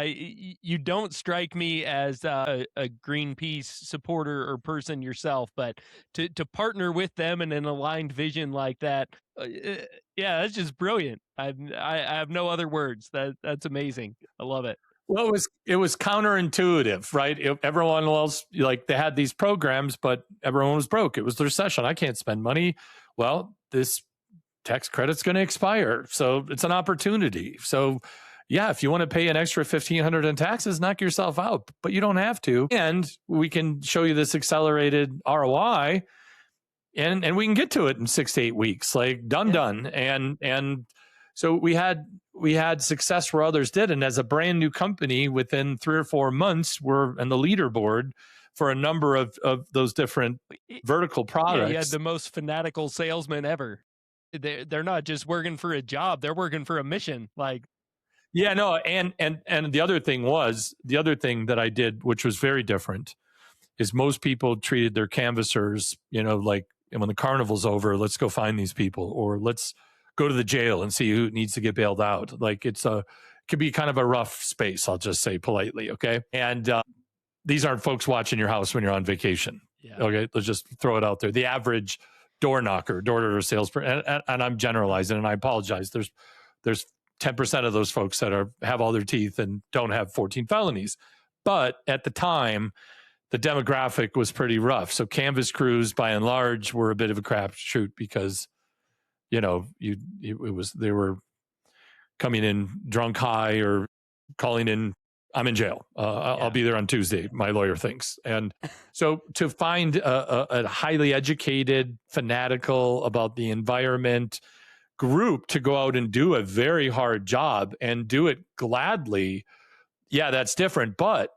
S2: You don't strike me as a Greenpeace supporter or person yourself, but to partner with them in an aligned vision like that, yeah, that's just brilliant. I have no other words. That's amazing. I love it.
S1: Well, it was counterintuitive, right? Everyone else, they had these programs, but everyone was broke. It was the recession. I can't spend money. Well, this tax credit's going to expire, so it's an opportunity. So, yeah, if you want to pay an extra $1,500 in taxes, knock yourself out, but you don't have to. And we can show you this accelerated ROI, and we can get to it in 6 to 8 weeks, done. And so we had success where others did. And as a brand new company, within 3 or 4 months, we're in the leaderboard for a number of those different vertical products.
S2: Yeah, you had the most fanatical salesman ever. They're not just working for a job; they're working for a mission.
S1: Yeah, no, and the other thing that I did, which was very different, is most people treated their canvassers, like, and when the carnival's over, let's go find these people, or let's go to the jail and see who needs to get bailed out. Like, it could be kind of a rough space, I'll just say politely, okay? And these aren't folks watching your house when you're on vacation. Yeah. Okay, let's just throw it out there. The average door to salesperson, and I'm generalizing, and I apologize. There's 10% of those folks that have all their teeth and don't have 14 felonies. But at the time, the demographic was pretty rough. So canvas crews, by and large, were a bit of a crapshoot because they were coming in drunk, high, or calling in, I'm in jail. I'll be there on Tuesday, my lawyer thinks. And so to find a highly educated, fanatical about the environment group to go out and do a very hard job and do it gladly, yeah, that's different. But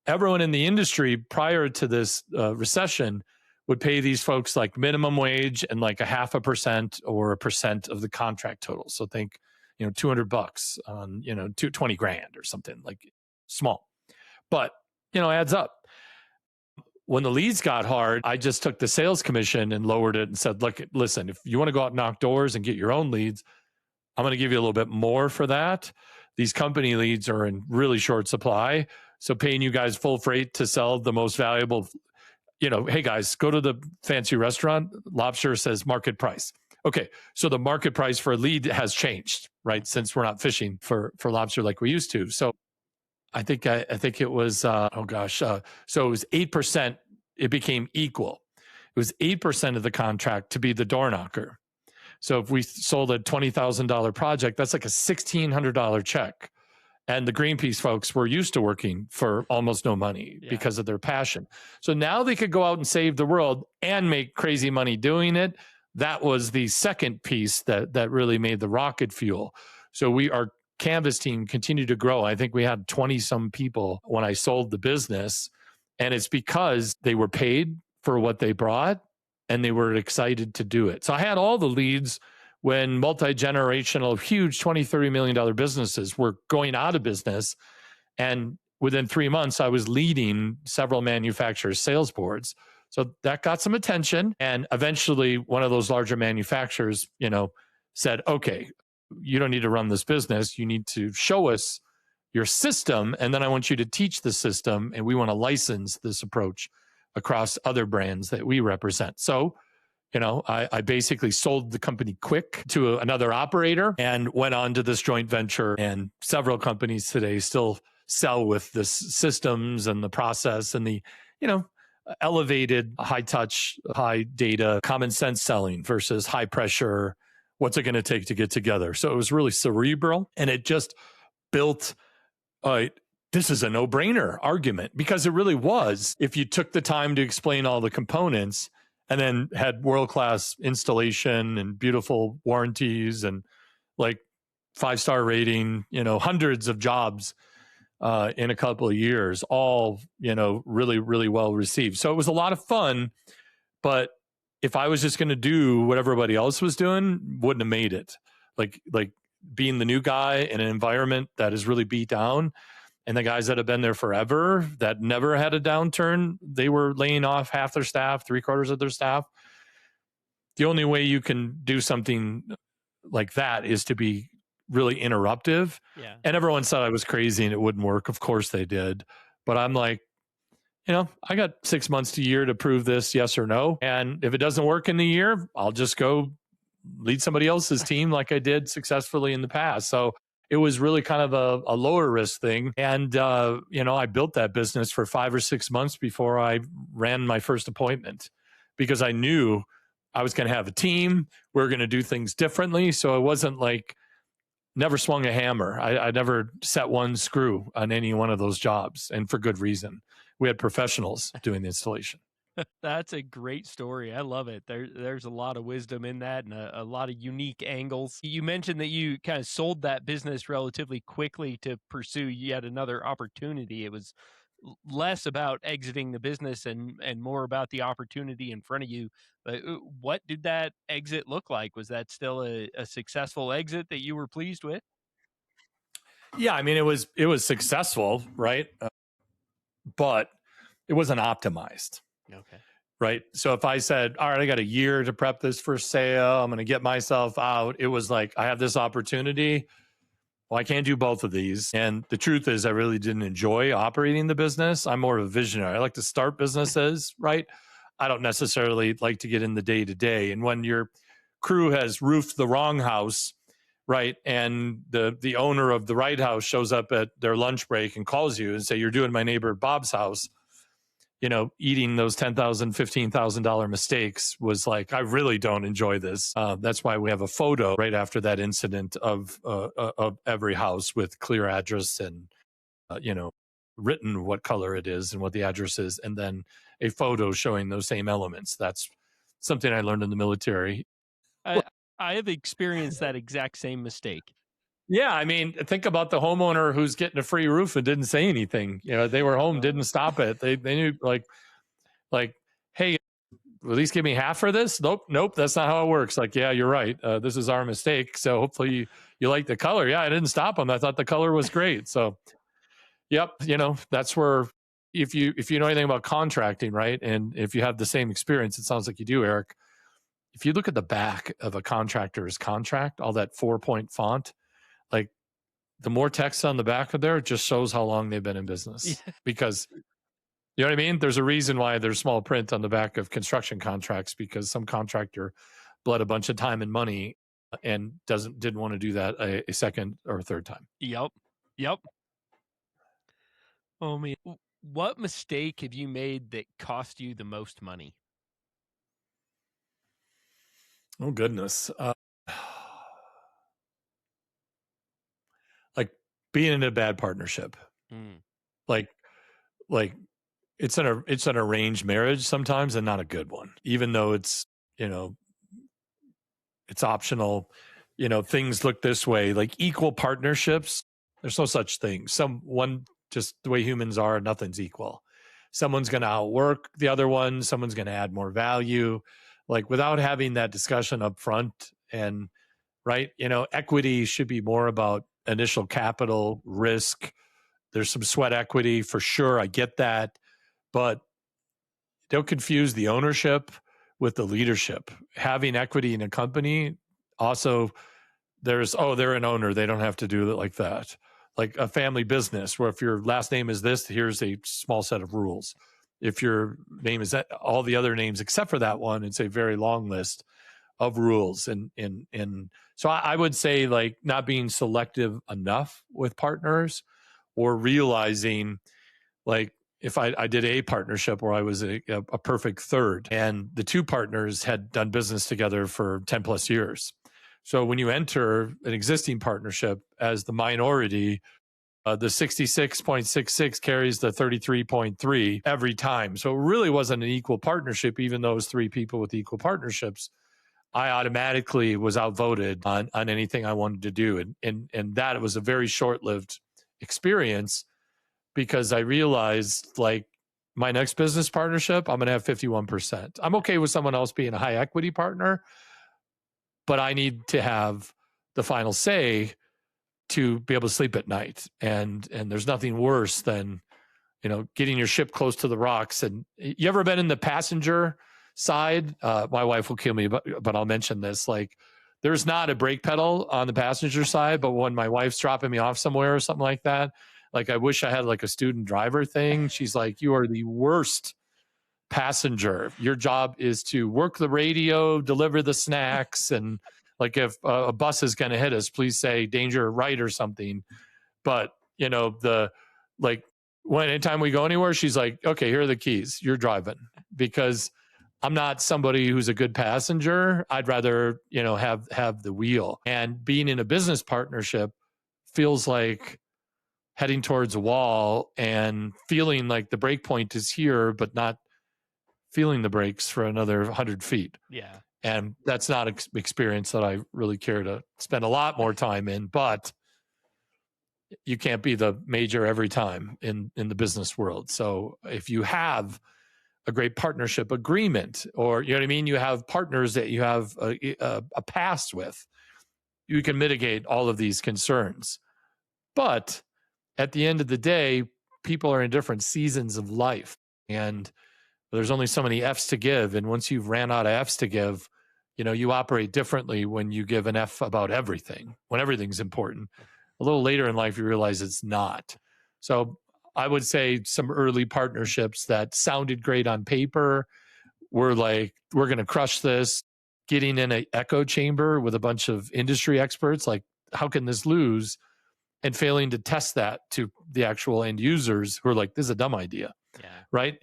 S1: everyone in the industry prior to this recession would pay these folks like minimum wage and like 0.5% or 1% of the contract total. So think, $200 on, $20,000 or something, like small, but, adds up. When the leads got hard, I just took the sales commission and lowered it and said, look, listen, if you want to go out and knock doors and get your own leads, I'm going to give you a little bit more for that. These company leads are in really short supply. So paying you guys full freight to sell the most valuable, hey guys, go to the fancy restaurant, lobster says market price. Okay, so the market price for a lead has changed, right? Since we're not fishing for lobster like we used to. So I think it was, so it was 8%, it became equal. It was 8% of the contract to be the door knocker. So if we sold a $20,000 project, that's like a $1,600 check. And the Greenpeace folks were used to working for almost no money because of their passion. So now they could go out and save the world and make crazy money doing it. That was the second piece that really made the rocket fuel. So our Canvas team continued to grow. I think we had 20 some people when I sold the business. And it's because they were paid for what they brought and they were excited to do it. So I had all the leads when multi-generational, huge $20, $30 million businesses were going out of business. And within 3 months, I was leading several manufacturers' sales boards. So that got some attention. And eventually one of those larger manufacturers, said, okay, you don't need to run this business. You need to show us your system. And then I want you to teach the system. And we want to license this approach across other brands that we represent. So, I basically sold the company quick to another operator and went on to this joint venture. And several companies today still sell with the systems and the process and the, elevated, high touch, high data, common sense selling versus high pressure. What's it going to take to get together? So it was really cerebral, and it just built this is a no-brainer argument, because it really was. If you took the time to explain all the components and then had world-class installation and beautiful warranties and like 5-star rating, hundreds of jobs in a couple of years, all, really, really well received. So it was a lot of fun, but if I was just going to do what everybody else was doing, wouldn't have made it. Like being the new guy in an environment that is really beat down, and the guys that have been there forever that never had a downturn, they were laying off half their staff, 3/4 of their staff. The only way you can do something like that is to be really interruptive.
S2: Yeah.
S1: And everyone said I was crazy and it wouldn't work. Of course they did. But I'm like, I got 6 months to a year to prove this, yes or no. And if it doesn't work in the year, I'll just go lead somebody else's team like I did successfully in the past. So it was really kind of a lower risk thing. And, I built that business for 5 or 6 months before I ran my first appointment, because I knew I was going to have a team. We were going to do things differently. So it wasn't like never swung a hammer. I never set one screw on any one of those jobs, and for good reason. We had professionals doing the installation.
S2: That's a great story. I love it. There's a lot of wisdom in that, and a lot of unique angles. You mentioned that you kind of sold that business relatively quickly to pursue yet another opportunity. It was less about exiting the business and more about the opportunity in front of you. What did that exit look like? Was that still a successful exit that you were pleased with?
S1: Yeah, I mean, it was successful, right? But it wasn't optimized.
S2: Okay.
S1: Right. So if I said, all right, I got a year to prep this for sale, I'm going to get myself out. It was like, I have this opportunity. Well, I can't do both of these. And the truth is, I really didn't enjoy operating the business. I'm more of a visionary. I like to start businesses, right? I don't necessarily like to get in the day to day. And when your crew has roofed the wrong house, right, and the owner of the right house shows up at their lunch break and calls you and say, you're doing my neighbor Bob's house, eating those $10,000, $15,000 mistakes was like, I really don't enjoy this. That's why we have a photo right after that incident of every house with clear address and, written what color it is and what the address is, and then a photo showing those same elements. That's something I learned in the military.
S2: I have experienced that exact same mistake.
S1: Yeah, I mean, think about the homeowner who's getting a free roof and didn't say anything. They were home, didn't stop it. They knew like, hey, will at least give me half for this? Nope, that's not how it works. Like, yeah, you're right. This is our mistake. So hopefully you like the color. Yeah, I didn't stop them. I thought the color was great. So, yep, that's where if you know anything about contracting, right, and if you have the same experience, it sounds like you do, Eric. If you look at the back of a contractor's contract, all that 4-point font, like the more text on the back of there, it just shows how long they've been in business. Because, you know what I mean? There's a reason why there's small print on the back of construction contracts, because some contractor bled a bunch of time and money and didn't want to do that a second or a third time.
S2: Yep. Oh man, what mistake have you made that cost you the most money?
S1: Oh goodness. Like being in a bad partnership. Like it's an arranged marriage sometimes, and not a good one, even though it's, it's optional. Things look this way, like equal partnerships. There's no such thing. Just the way humans are, nothing's equal. Someone's going to outwork the other one. Someone's going to add more value, like without having that discussion up front. And right, equity should be more about initial capital risk. There's some sweat equity for sure. I get that, but don't confuse the ownership with the leadership. Having equity in a company also, they're an owner, they don't have to do it like that. Like a family business where if your last name is this, here's a small set of rules. If your name is that, all the other names except for that one, it's a very long list of rules. And so I would say, like, not being selective enough with partners, or realizing, like, if I did a partnership where I was a perfect third, and the two partners had done business together for 10 plus years. So when you enter an existing partnership as the minority, the 66.66 carries the 33.3 every time. So it really wasn't an equal partnership, even those three people with equal partnerships. I automatically was outvoted on anything I wanted to do. And that was a very short-lived experience, because I realized, like, my next business partnership, I'm going to have 51%. I'm okay with someone else being a high equity partner, but I need to have the final say to be able to sleep at night. And there's nothing worse than, getting your ship close to the rocks. And you ever been in the passenger side? My wife will kill me, but I'll mention this. Like, there's not a brake pedal on the passenger side, but when my wife's dropping me off somewhere or something like that, like, I wish I had like a student driver thing. She's like, you are the worst passenger. Your job is to work the radio, deliver the snacks, and like, if a bus is going to hit us, please say danger right or something. But anytime we go anywhere, she's like, okay, here are the keys, you're driving. Because I'm not somebody who's a good passenger. I'd rather, have the wheel. And being in a business partnership feels like heading towards a wall and feeling like the break point is here, but not feeling the brakes for another 100 feet.
S2: Yeah.
S1: And that's not an experience that I really care to spend a lot more time in. But you can't be the major every time in the business world. So if you have a great partnership agreement, or, you know what I mean, you have partners that you have a past with, you can mitigate all of these concerns. But at the end of the day, people are in different seasons of life, and there's only so many F's to give. And once you've ran out of F's to give, you operate differently when you give an F about everything, when everything's important. A little later in life, you realize it's not. So I would say some early partnerships that sounded great on paper were like, we're going to crush this. Getting in an echo chamber with a bunch of industry experts, like, how can this lose? And failing to test that to the actual end users who are like, this is a dumb idea.
S2: Yeah.
S1: Right.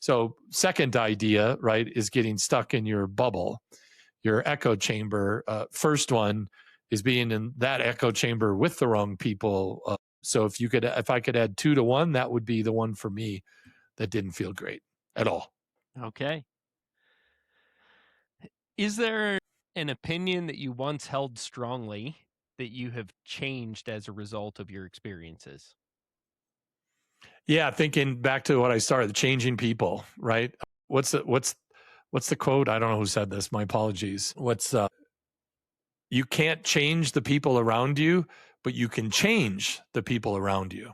S1: So second idea, right, is getting stuck in your bubble, your echo chamber. First one is being in that echo chamber with the wrong people. So if I could add 2 to 1, that would be the one for me that didn't feel great at all.
S2: Okay. Is there an opinion that you once held strongly that you have changed as a result of your experiences?
S1: Yeah, thinking back to what I started, changing people, right? What's the quote? I don't know who said this. My apologies. You can't change the people around you, but you can change the people around you.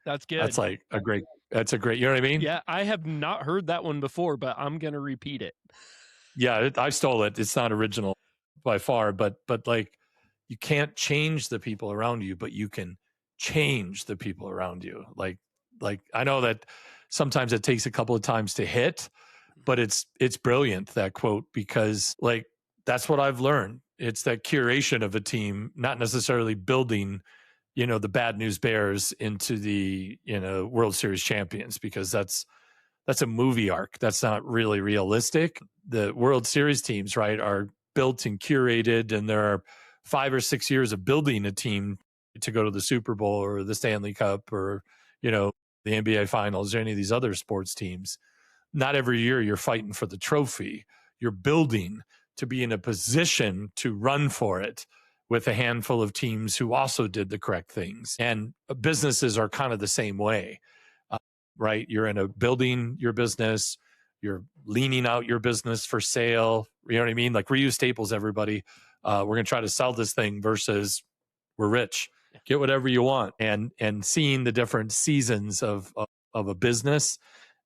S2: That's good.
S1: That's a great, you know what I mean?
S2: Yeah, I have not heard that one before, but I'm going to repeat it.
S1: Yeah, I stole it. It's not original by far, but like, you can't change the people around you, but you can change the people around you. Like I know that sometimes it takes a couple of times to hit, but it's brilliant, that quote, because like that's what I've learned. It's that curation of a team, not necessarily building, the bad news Bears into the, World Series champions, because that's a movie arc. That's not really realistic. The World Series teams, right, are built and curated, and there are 5 or 6 years of building a team to go to the Super Bowl or the Stanley Cup or, the NBA Finals or any of these other sports teams. Not every year you're fighting for the trophy. You're building to be in a position to run for it with a handful of teams who also did the correct things. And businesses are kind of the same way, right? You're in a building your business, you're leaning out your business for sale. You know what I mean? Like reuse staples, everybody. We're going to try to sell this thing versus we're rich. Get whatever you want. And seeing the different seasons of a business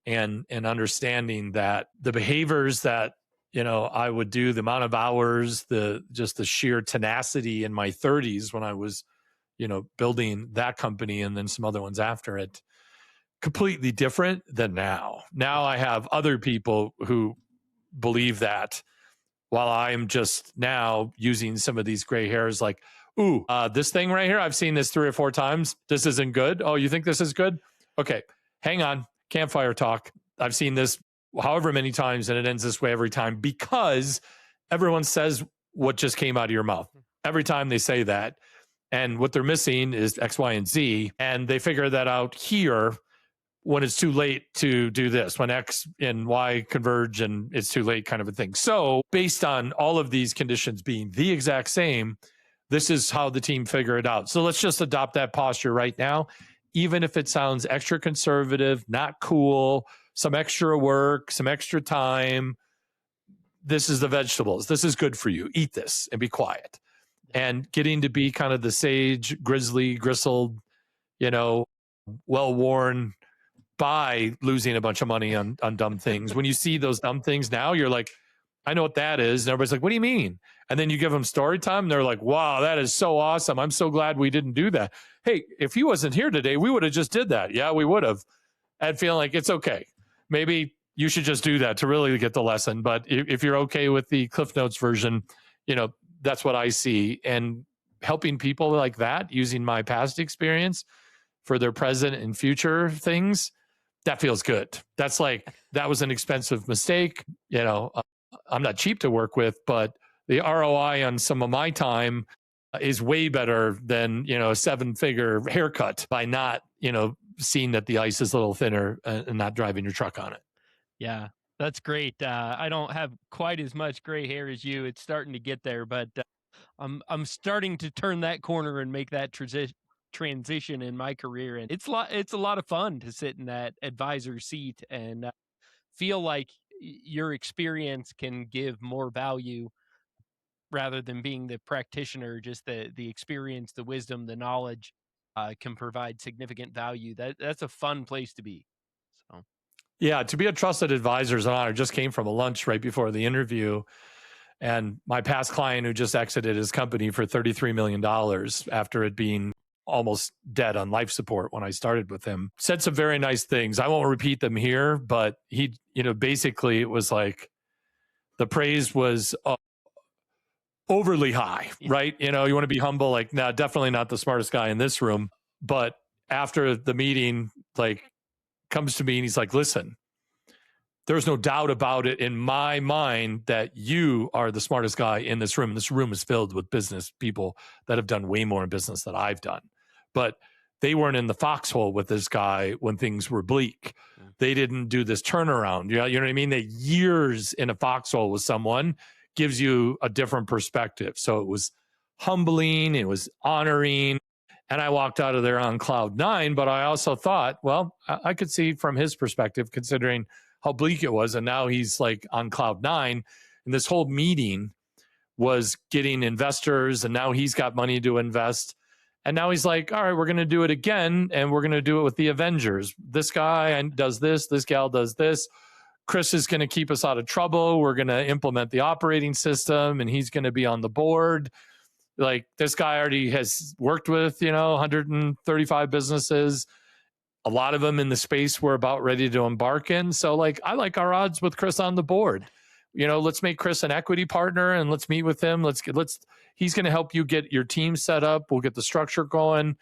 S1: and understanding that the behaviors that, I would do, the amount of hours, just the sheer tenacity in my 30s when I was, building that company and then some other ones after it, completely different than now. Now I have other people who believe that, while I'm just now using some of these gray hairs like, ooh, this thing right here, I've seen this 3 or 4 times. This isn't good. Oh, you think this is good? Okay, hang on. Campfire talk. I've seen this however many times, and it ends this way every time, because everyone says what just came out of your mouth. Every time they say that. And what they're missing is X, Y, and Z. And they figure that out here when it's too late to do this, when X and Y converge and it's too late, kind of a thing. So based on all of these conditions being the exact same, this is how the team figure it out. So let's just adopt that posture right now, even if it sounds extra conservative, not cool, some extra work, some extra time. This is the vegetables. This is good for you. Eat this and be quiet. And getting to be kind of the sage, grizzly, gristled, well-worn by losing a bunch of money on dumb things. When you see those dumb things now, you're like, I know what that is. And everybody's like, what do you mean? And then you give them story time. And they're like, wow, that is so awesome. I'm so glad we didn't do that. Hey, if he wasn't here today, we would have just did that. Yeah, we would have. I'd feel like it's okay. Maybe you should just do that to really get the lesson. But if you're okay with the Cliff Notes version, that's what I see. And helping people like that, using my past experience for their present and future things, that feels good. That's like, that was an expensive mistake. I'm not cheap to work with, but the ROI on some of my time is way better than, a 7-figure haircut by not, seeing that the ice is a little thinner and not driving your truck on it.
S2: Yeah, that's great. I don't have quite as much gray hair as you. It's starting to get there, but I'm starting to turn that corner and make that transition in my career. And it's a lot of fun to sit in that advisor seat and feel like your experience can give more value rather than being the practitioner. Just the experience, the wisdom, the knowledge can provide significant value. That's a fun place to be. So
S1: yeah, to be a trusted advisor is an honor. Just came from a lunch right before the interview, and my past client who just exited his company for $33 million after it being almost dead on life support when I started with him, said some very nice things. I won't repeat them here, but he, basically it was like the praise was overly high, right? You want to be humble, like, no, definitely not the smartest guy in this room. But after the meeting, like, comes to me and he's like, listen, there's no doubt about it in my mind that you are the smartest guy in this room. This room is filled with business people that have done way more in business than I've done. But they weren't in the foxhole with this guy when things were bleak. They didn't do this turnaround. You know what I mean? That years in a foxhole with someone gives you a different perspective. So it was humbling, it was honoring. And I walked out of there on cloud 9, but I also thought, well, I could see from his perspective, considering how bleak it was. And now he's like on cloud 9. And this whole meeting was getting investors, and now he's got money to invest. And now he's like, all right, we're going to do it again. And we're going to do it with the Avengers. This guy does this gal does this. Chris is going to keep us out of trouble. We're going to implement the operating system, and he's going to be on the board. Like this guy already has worked with, 135 businesses. A lot of them in the space we're about ready to embark in. So like, I like our odds with Chris on the board. Let's make Chris an equity partner and let's meet with him. He's going to help you get your team set up. We'll get the structure going.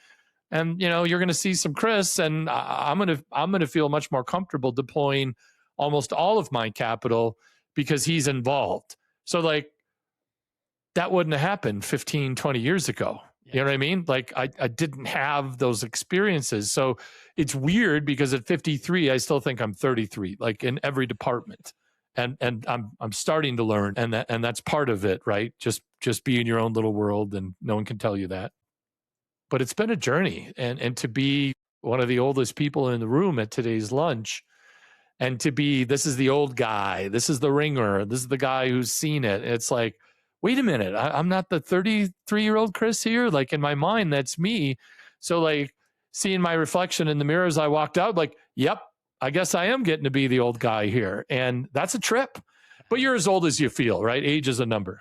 S1: And, you're going to see some Chris, and I'm going to feel much more comfortable deploying almost all of my capital because he's involved. So like, that wouldn't have happened 15, 20 years ago. You know what I mean? Like I didn't have those experiences. So it's weird because at 53, I still think I'm 33, like in every department. And I'm starting to learn, and that's part of it, right? Just be in your own little world, and no one can tell you that. But it's been a journey, and to be one of the oldest people in the room at today's lunch, and to be, this is the old guy, this is the ringer, this is the guy who's seen it. It's like, wait a minute, I'm not the 33-year-old Chris here. Like in my mind, that's me. So like seeing my reflection in the mirror as I walked out, like, yep, I guess I am getting to be the old guy here. And that's a trip. But you're as old as you feel, right? Age is a number,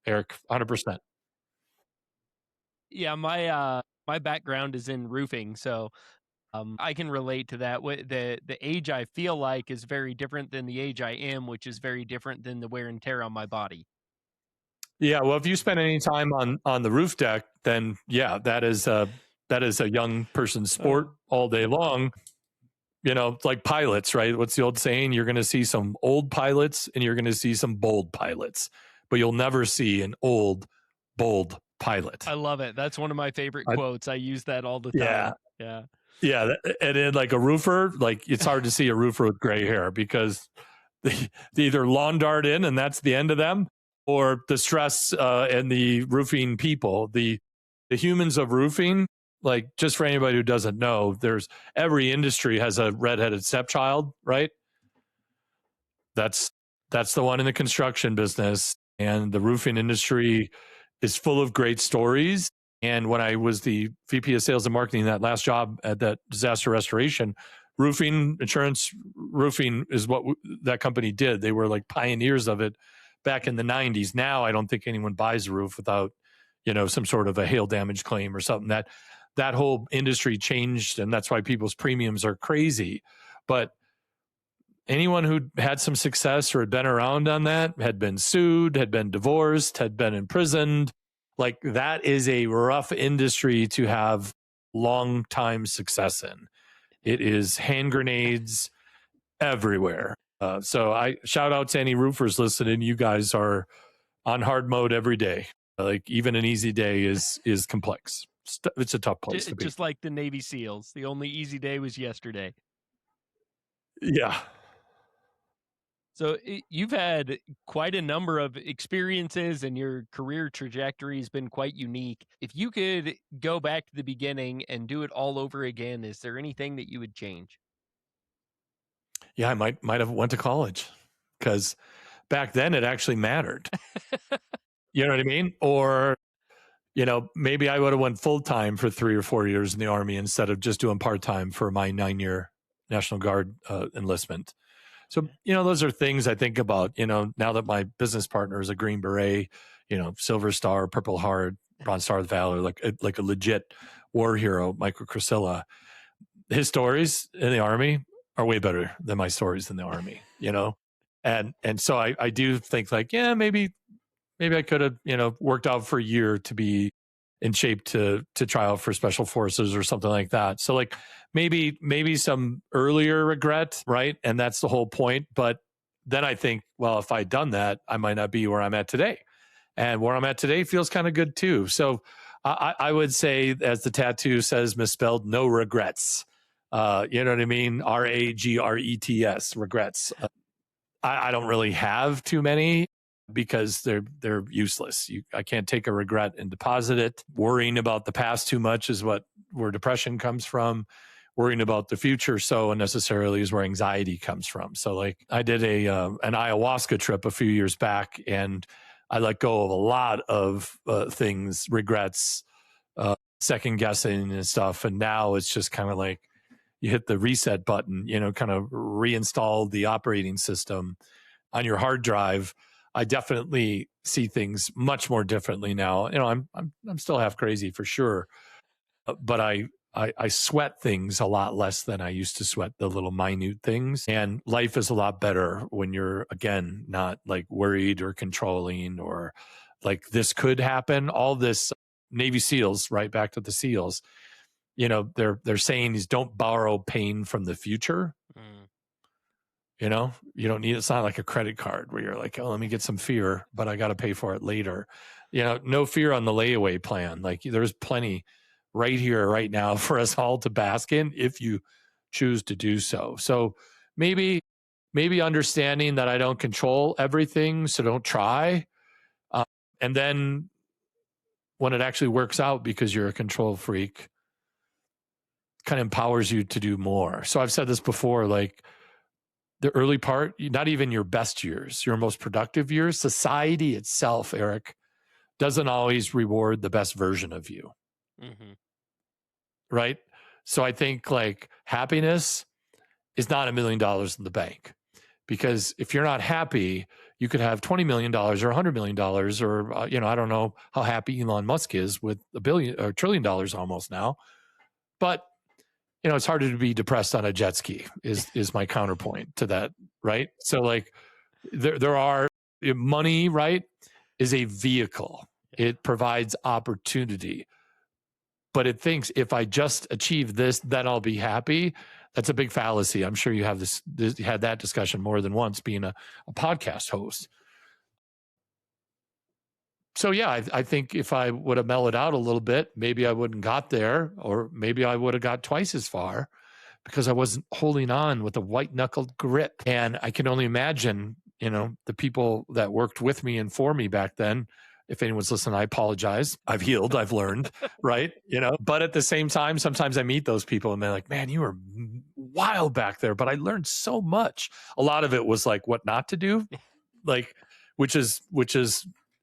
S1: Eric, 100%.
S2: Yeah, my background is in roofing, so I can relate to that. The age I feel like is very different than the age I am, which is very different than the wear and tear on my body.
S1: Yeah, well, if you spend any time on the roof deck, then yeah, that is a young person's sport all day long. Like pilots, right? What's the old saying? You're going to see some old pilots and you're going to see some bold pilots, but you'll never see an old, bold pilot.
S2: I love it. That's one of my favorite quotes. I use that all the time.
S1: Yeah. Yeah. And then like a roofer, like it's hard to see a roofer with gray hair because they either lawn dart in and that's the end of them, or the stress and the roofing people, the humans of roofing. Like, just for anybody who doesn't know, every industry has a redheaded stepchild, right? That's the one in the construction business, and the roofing industry is full of great stories. And when I was the VP of sales and marketing, that last job at that disaster restoration, roofing insurance, roofing is what that company did. They were like pioneers of it back in the 90s. Now I don't think anyone buys a roof without, some sort of a hail damage claim or something. That whole industry changed, and that's why people's premiums are crazy. But anyone who had some success or had been around on that had been sued, had been divorced, had been imprisoned. Like, that is a rough industry to have long time success in. It is hand grenades everywhere. So I shout out to any roofers listening. You guys are on hard mode every day. Like, even an easy day is complex. It's a tough place to be.
S2: Just like the Navy SEALs. The only easy day was yesterday.
S1: Yeah.
S2: So you've had quite a number of experiences, and your career trajectory has been quite unique. If you could go back to the beginning and do it all over again, is there anything that you would change?
S1: Yeah, I might have went to college, because back then it actually mattered. You know what I mean? Or, maybe I would have went full time for 3 or 4 years in the Army instead of just doing part time for my 9-year National Guard enlistment. So, those are things I think about, now that my business partner is a Green Beret, Silver Star, Purple Heart, Bronze Star of Valor, like a legit war hero, Michael Crisilla. His stories in the Army are way better than my stories in the Army, And so I do think like, yeah, maybe I could have, worked out for a year to be in shape to try out for special forces or something like that. So like maybe some earlier regret, right? And that's the whole point. But then I think, well, if I'd done that, I might not be where I'm at today. And where I'm at today feels kind of good too. So I would say, as the tattoo says, misspelled, no regrets. You know what I mean? RAGRETS, regrets. I don't really have too many, because they're useless. I can't take a regret and deposit it. Worrying about the past too much is where depression comes from. Worrying about the future so unnecessarily is where anxiety comes from. So like, I did an ayahuasca trip a few years back, and I let go of a lot of things, regrets, second guessing and stuff. And now it's just kind of like you hit the reset button, kind of reinstall the operating system on your hard drive. I definitely see things much more differently now. I'm still half crazy for sure, but I sweat things a lot less than I used to sweat the little minute things. And life is a lot better when you're, again, not like worried or controlling or like this could happen. All this Navy SEALs, right back to the SEALs, they're saying is don't borrow pain from the future. You don't need, it's not like a credit card where you're like, oh, let me get some fear, but I got to pay for it later. No fear on the layaway plan. Like there's plenty right here, right now for us all to bask in if you choose to do so. So maybe understanding that I don't control everything, so don't try. And then when it actually works out because you're a control freak, kind of empowers you to do more. So I've said this before, like, the early part, not even your best years, your most productive years, society itself, Eric, doesn't always reward the best version of you. Right? So I think like happiness is not $1 million in the bank, because if you're not happy, you could have $20 million or $100 million or, I don't know how happy Elon Musk is with $1 billion or $1 trillion almost now, but it's harder to be depressed on a jet ski is my counterpoint to that, right? So like there are money, right, is a vehicle. It provides opportunity, but it thinks if I just achieve this, then I'll be happy. That's a big fallacy. I'm sure you have had that discussion more than once being a podcast host. So yeah, I think if I would have mellowed out a little bit, maybe I wouldn't got there, or maybe I would have got twice as far, because I wasn't holding on with a white-knuckled grip. And I can only imagine, the people that worked with me and for me back then. If anyone's listening, I apologize. I've healed, I've learned, right? But at the same time, sometimes I meet those people and they're like, man, you were wild back there, but I learned so much. A lot of it was like what not to do, like, which is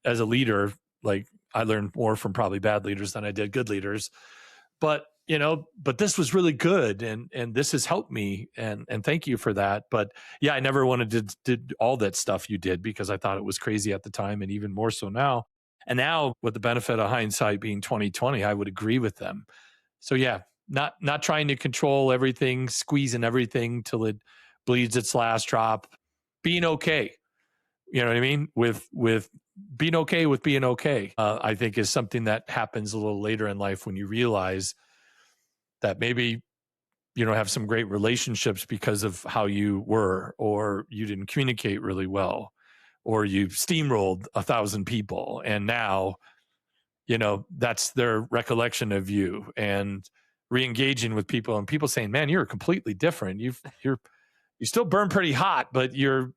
S1: as a leader, like I learned more from probably bad leaders than I did good leaders. But but this was really good, and this has helped me, and thank you for that. But yeah, I never wanted to do all that stuff you did, because I thought it was crazy at the time, and even more so now. And now, with the benefit of hindsight being 2020, I would agree with them. So yeah, not trying to control everything, squeezing everything till it bleeds its last drop, being okay. You know what I mean? With being okay with being okay, I think is something that happens a little later in life when you realize that maybe you don't have some great relationships because of how you were, or you didn't communicate really well, or you steamrolled 1,000 people. And now, that's their recollection of you, and re-engaging with people and people saying, man, you're completely different. You still burn pretty hot, but you're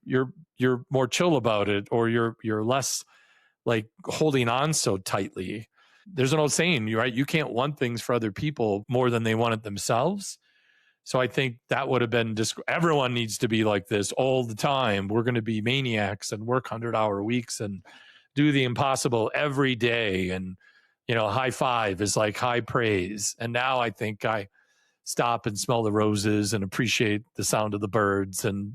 S1: more chill about it, or you're less like holding on so tightly. There's an old saying, right? You can't want things for other people more than they want it themselves. So I think that would have been everyone needs to be like this all the time. We're going to be maniacs and work 100-hour weeks and do the impossible every day. And, high five is like high praise. And now I think I stop and smell the roses and appreciate the sound of the birds. And,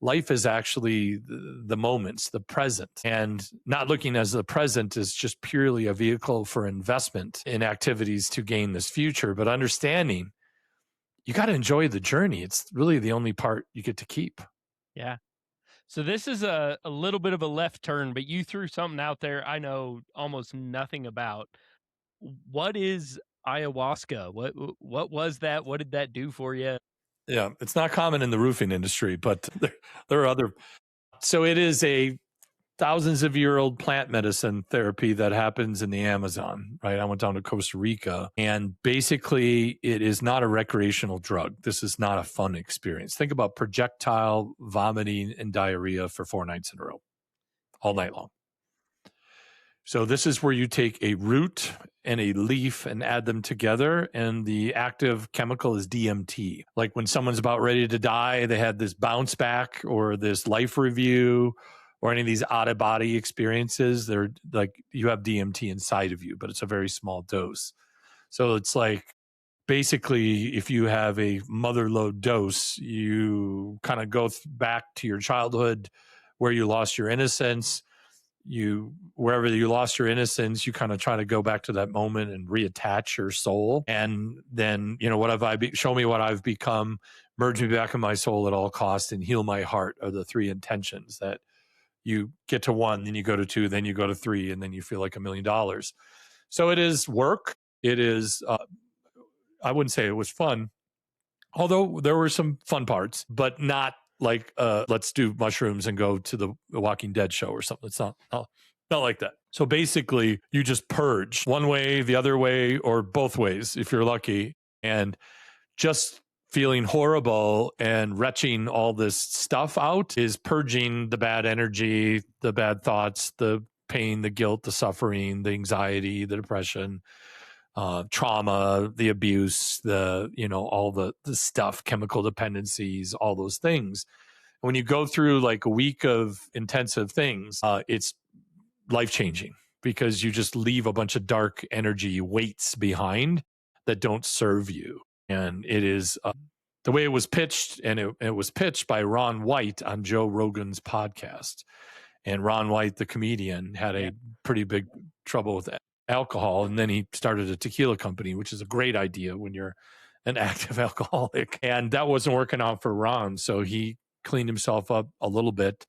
S1: life is actually the moments, the present, and not looking as the present as just purely a vehicle for investment in activities to gain this future, but understanding you got to enjoy the journey. It's really the only part you get to keep.
S2: Yeah. So this is a little bit of a left turn, but you threw something out there I know almost nothing about. What is ayahuasca? What was that? What did that do for you?
S1: Yeah, it's not common in the roofing industry, but there are other. So it is a thousands of year old plant medicine therapy that happens in the Amazon, right? I went down to Costa Rica, and basically it is not a recreational drug. This is not a fun experience. Think about projectile vomiting and diarrhea for 4 nights in a row, all night long. So this is where you take a root and a leaf and add them together, and the active chemical is DMT. Like when someone's about ready to die, they had this bounce back or this life review or any of these out-of-body experiences. They're like, you have DMT inside of you, but it's a very small dose. So it's like, basically, if you have a mother load dose, you kind of go back to your childhood where you lost your innocence. Wherever you lost your innocence, you kind of try to go back to that moment and reattach your soul. And then, show me what I've become, merge me back in my soul at all costs, and heal my heart are the three intentions that you get to 1, then you go to 2, then you go to 3, and then you feel like $1 million. So it is work. It is, I wouldn't say it was fun, although there were some fun parts, but not like, let's do mushrooms and go to the Walking Dead show or something. It's not like that. So basically, you just purge one way, the other way, or both ways if you're lucky. And just feeling horrible and retching all this stuff out is purging the bad energy, the bad thoughts, the pain, the guilt, the suffering, the anxiety, the depression, trauma, the abuse, all the stuff, chemical dependencies, all those things. When you go through like a week of intensive things, it's life-changing because you just leave a bunch of dark energy weights behind that don't serve you. And it is the way it was pitched, and it was pitched by Ron White on Joe Rogan's podcast. And Ron White, the comedian, had a pretty big trouble with alcohol, and then he started a tequila company, which is a great idea when you're an active alcoholic. And that wasn't working out for Ron, so he cleaned himself up a little bit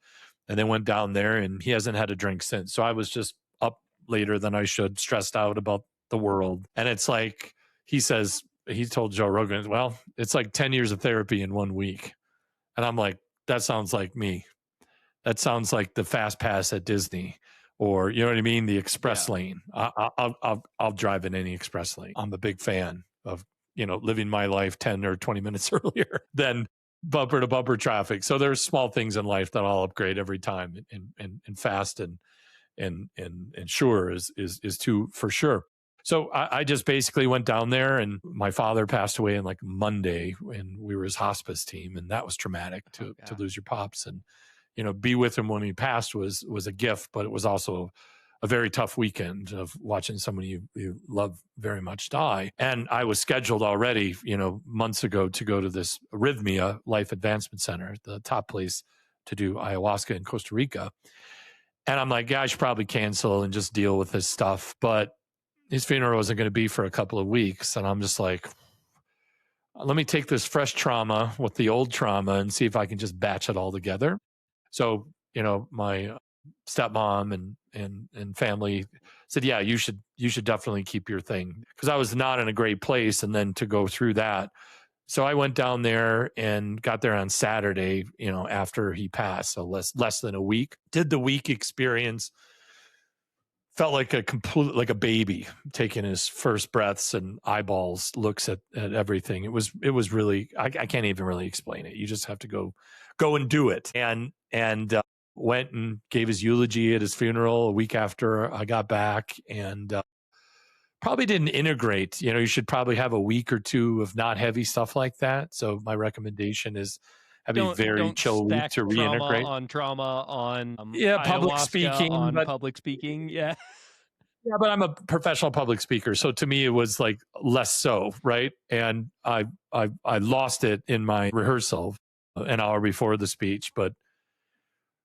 S1: and then went down there, and he hasn't had a drink since. So I was just up later than I should, stressed out about the world. And it's like, he told Joe Rogan, well, it's like 10 years of therapy in 1 week. And I'm like, that sounds like me. That sounds like the fast pass at Disney, or, you know what I mean? The express lane. I'll drive in any express lane. I'm a big fan of, living my life 10 or 20 minutes earlier than bumper to bumper traffic. So there's small things in life that I'll upgrade every time, and fast and sure is too, for sure. So I just basically went down there, and my father passed away on like Monday, and we were his hospice team, and that was traumatic to lose your pops. And be with him when he passed was a gift, but it was also a very tough weekend of watching someone you love very much die. And I was scheduled already, months ago, to go to this Arrhythmia Life Advancement Center, the top place to do ayahuasca in Costa Rica. And I'm like, I should probably cancel and just deal with this stuff. But his funeral wasn't going to be for a couple of weeks. And I'm just like, let me take this fresh trauma with the old trauma and see if I can just batch it all together. So, my stepmom and family said, yeah, you should definitely keep your thing, because I was not in a great place. And then to go through that. So I went down there and got there on Saturday, after he passed. So less than a week. Did the week experience. Felt like a baby taking his first breaths and eyeballs looks at everything. It was really, I can't even really explain it. You just have to go and do it. And went and gave his eulogy at his funeral a week after I got back, and probably didn't integrate. You should probably have a week or two of not heavy stuff like that. So my recommendation is have a very chill week to reintegrate.
S2: Trauma on
S1: public speaking,
S2: public speaking. Yeah.
S1: Yeah, but I'm a professional public speaker, so to me it was like less so, right? And I lost it in my rehearsal an hour before the speech, but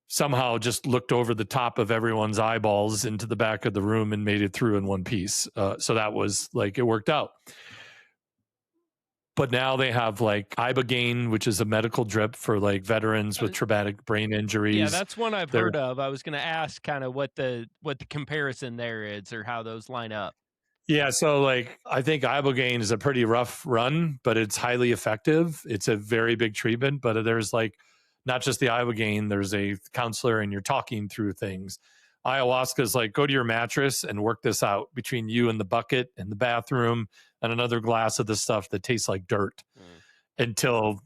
S1: somehow just looked over the top of everyone's eyeballs into the back of the room and made it through in one piece. So that was like, it worked out. But now they have like Ibogaine, which is a medical drip for like veterans with traumatic brain injuries.
S2: Yeah, that's one I've heard of. I was going to ask kind of what the comparison there is, or how those line up.
S1: Yeah, so like I think Ibogaine is a pretty rough run, but it's highly effective. It's a very big treatment, but there's like not just the Ibogaine, there's a counselor and you're talking through things. Ayahuasca is like, go to your mattress and work this out between you and the bucket in the bathroom and another glass of this stuff that tastes like dirt until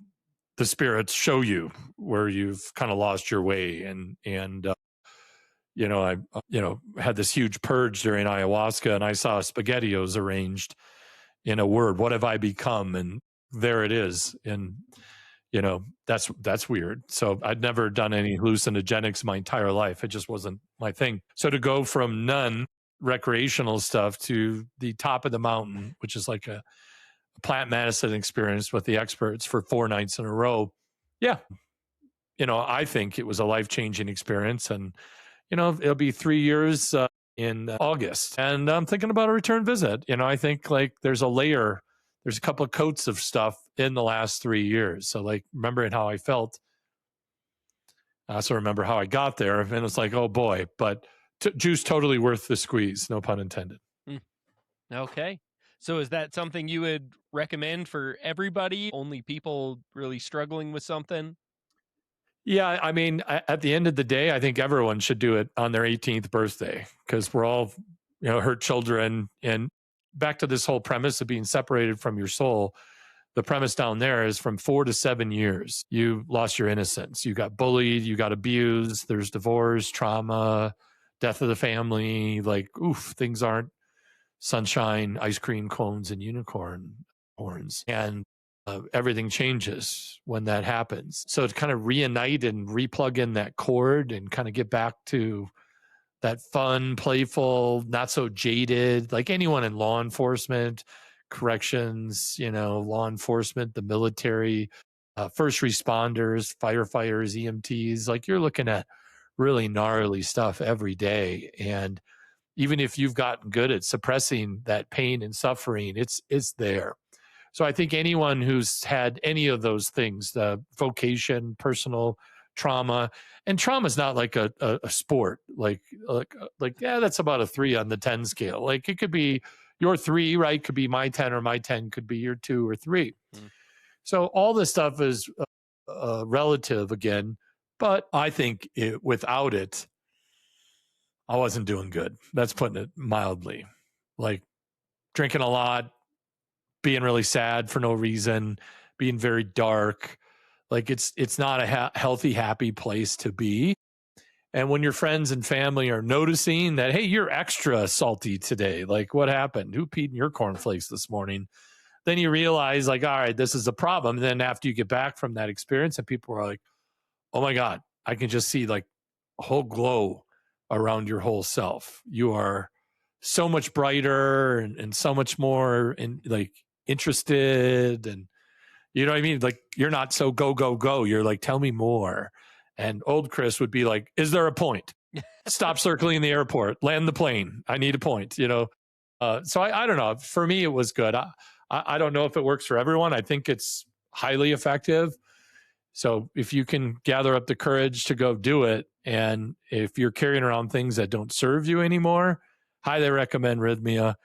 S1: the spirits show you where you've kind of lost your way. And I had this huge purge during ayahuasca, and I saw SpaghettiOs arranged in a word. What have I become? And there it is. And that's weird. So I'd never done any hallucinogenics my entire life. It just wasn't my thing. So to go from none recreational stuff to the top of the mountain, which is like a plant medicine experience with the experts for 4 nights in a row. Yeah. I think it was a life-changing experience. And, it'll be 3 years in August. And I'm thinking about a return visit. I think like there's a couple of coats of stuff in the last 3 years. So like remembering how I felt, I also remember how I got there. And it's like, oh boy, but juice totally worth the squeeze. No pun intended.
S2: Okay. So is that something you would recommend for everybody? Only people really struggling with something?
S1: Yeah, I mean, at the end of the day, I think everyone should do it on their 18th birthday because we're all, hurt children. And back to this whole premise of being separated from your soul, the premise down there is from 4 to 7 years, you lost your innocence. You got bullied, you got abused, there's divorce, trauma, death of the family. Like, oof, things aren't sunshine, ice cream cones, and unicorn horns. And everything changes when that happens. So to kind of reunite and replug in that cord and kind of get back to that fun, playful, not so jaded, like anyone in law enforcement, corrections, law enforcement, the military, first responders, firefighters, EMTs, like you're looking at really gnarly stuff every day. And even if you've gotten good at suppressing that pain and suffering, it's there. So I think anyone who's had any of those things, the vocation, personal trauma, and trauma is not like a sport, like, yeah, that's about a 3 on the 10 scale. Like it could be your 3, right? Could be my 10, or my 10 could be your 2 or 3. So all this stuff is relative again, but I think without it, I wasn't doing good. That's putting it mildly. Like drinking a lot, being really sad for no reason, being very dark. Like it's not a healthy, happy place to be. And when your friends and family are noticing that, hey, you're extra salty today. Like what happened? Who peed in your cornflakes this morning? Then you realize like, all right, this is a problem. And then after you get back from that experience and people are like, oh my God, I can just see like a whole glow around your whole self. You are so much brighter and so much more interested, and you know what I mean? Like you're not so go, go, go. You're like, tell me more. And old Chris would be like, is there a point? Stop circling the airport, land the plane. I need a point, So I don't know. For me, it was good. I don't know if it works for everyone. I think it's highly effective. So if you can gather up the courage to go do it, and if you're carrying around things that don't serve you anymore, highly recommend Rhythmia.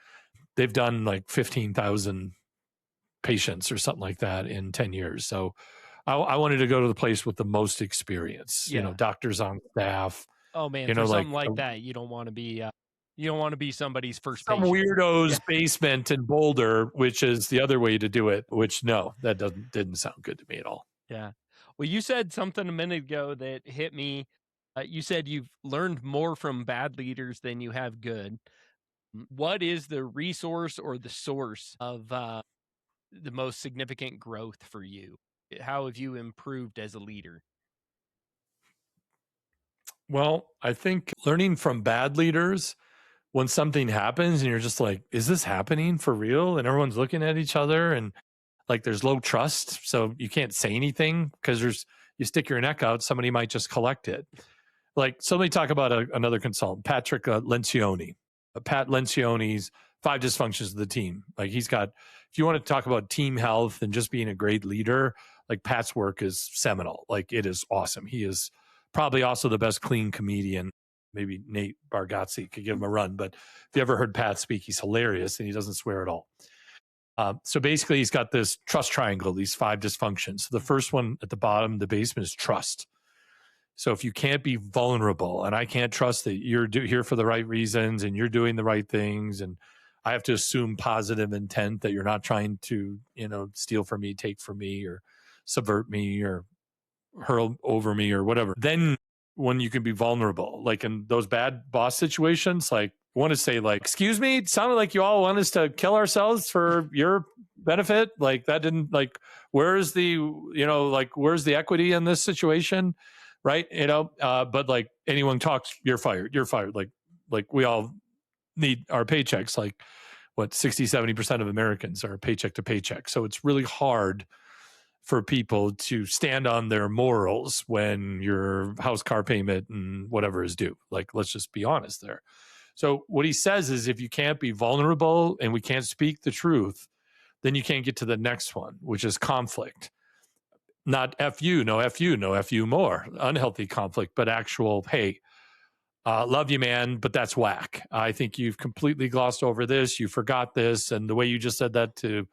S1: They've done like 15,000 patients or something like that in 10 years. So I wanted to go to the place with the most experience, doctors on staff.
S2: Oh man, for something like that, you don't want to be somebody's first
S1: some
S2: patient.
S1: Weirdo's basement in Boulder, which is the other way to do it, which no, that didn't sound good to me at all.
S2: Yeah. Well, you said something a minute ago that hit me. You said you've learned more from bad leaders than you have good. What is the resource or the source of the most significant growth for you? How have you improved as a leader?
S1: Well, I think learning from bad leaders, when something happens and you're just like, is this happening for real? And everyone's looking at each other and like there's low trust. So you can't say anything because you stick your neck out, somebody might just collect it. Like, so let me talk about another consultant, Patrick Lencioni. Pat Lencioni's 5 dysfunctions of the team. Like he's got, if you want to talk about team health and just being a great leader, like Pat's work is seminal. Like it is awesome. He is probably also the best clean comedian. Maybe Nate Bargatze could give him a run, but if you ever heard Pat speak, he's hilarious and he doesn't swear at all. So basically he's got this trust triangle, these 5 dysfunctions. So the first one at the bottom, the basement, is trust. So if you can't be vulnerable and I can't trust that you're here for the right reasons and you're doing the right things, and I have to assume positive intent that you're not trying to, steal from me, take from me, or subvert me, or hurl over me, or whatever. Then when you can be vulnerable, like in those bad boss situations, like I want to say like, excuse me, it sounded like you all want us to kill ourselves for your benefit. Like that didn't where's the, where's the equity in this situation? Right. But like anyone talks, you're fired. Like we all need our paychecks. Like what 60, 70% of Americans are paycheck to paycheck. So it's really hard for people to stand on their morals when your house, car payment and whatever is due. Like, let's just be honest there. So what he says is, if you can't be vulnerable and we can't speak the truth, then you can't get to the next one, which is conflict. Not F you, no F you, no F you more. Unhealthy conflict, but actual, hey, love you, man, but that's whack. I think you've completely glossed over this. You forgot this. And the way you just said that to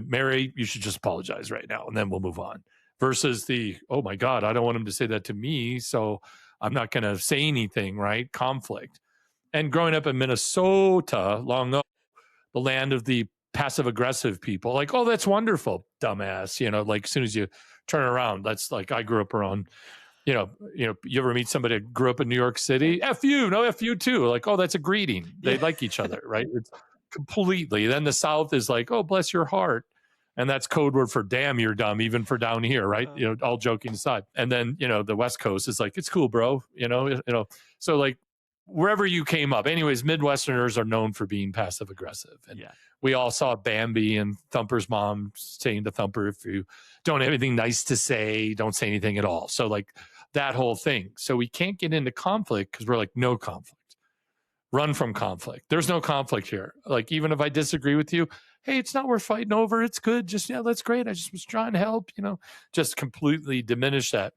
S1: Mary, you should just apologize right now, and then we'll move on. Versus the, oh my God, I don't want him to say that to me, so I'm not going to say anything, right? Conflict. And growing up in Minnesota, long ago, the land of the passive aggressive people, like, oh, that's wonderful, dumbass. Like as soon as you turn around, that's like, I grew up around, you ever meet somebody that grew up in New York City? F you, no F you too. Like, oh, that's a greeting. They like each other, right? It's completely. Then the South is like, oh, bless your heart. And that's code word for damn, you're dumb, even for down here, right? All joking aside. And then, the West Coast is like, it's cool, bro. So like wherever you came up. Anyways, Midwesterners are known for being passive aggressive. And we all saw Bambi and Thumper's mom saying to Thumper, if you don't have anything nice to say, don't say anything at all. So like that whole thing. So we can't get into conflict because we're like, no conflict. Run from conflict. There's no conflict here. Like, even if I disagree with you, hey, it's not worth fighting over. It's good. Just, that's great. I just was trying to help, just completely diminish that.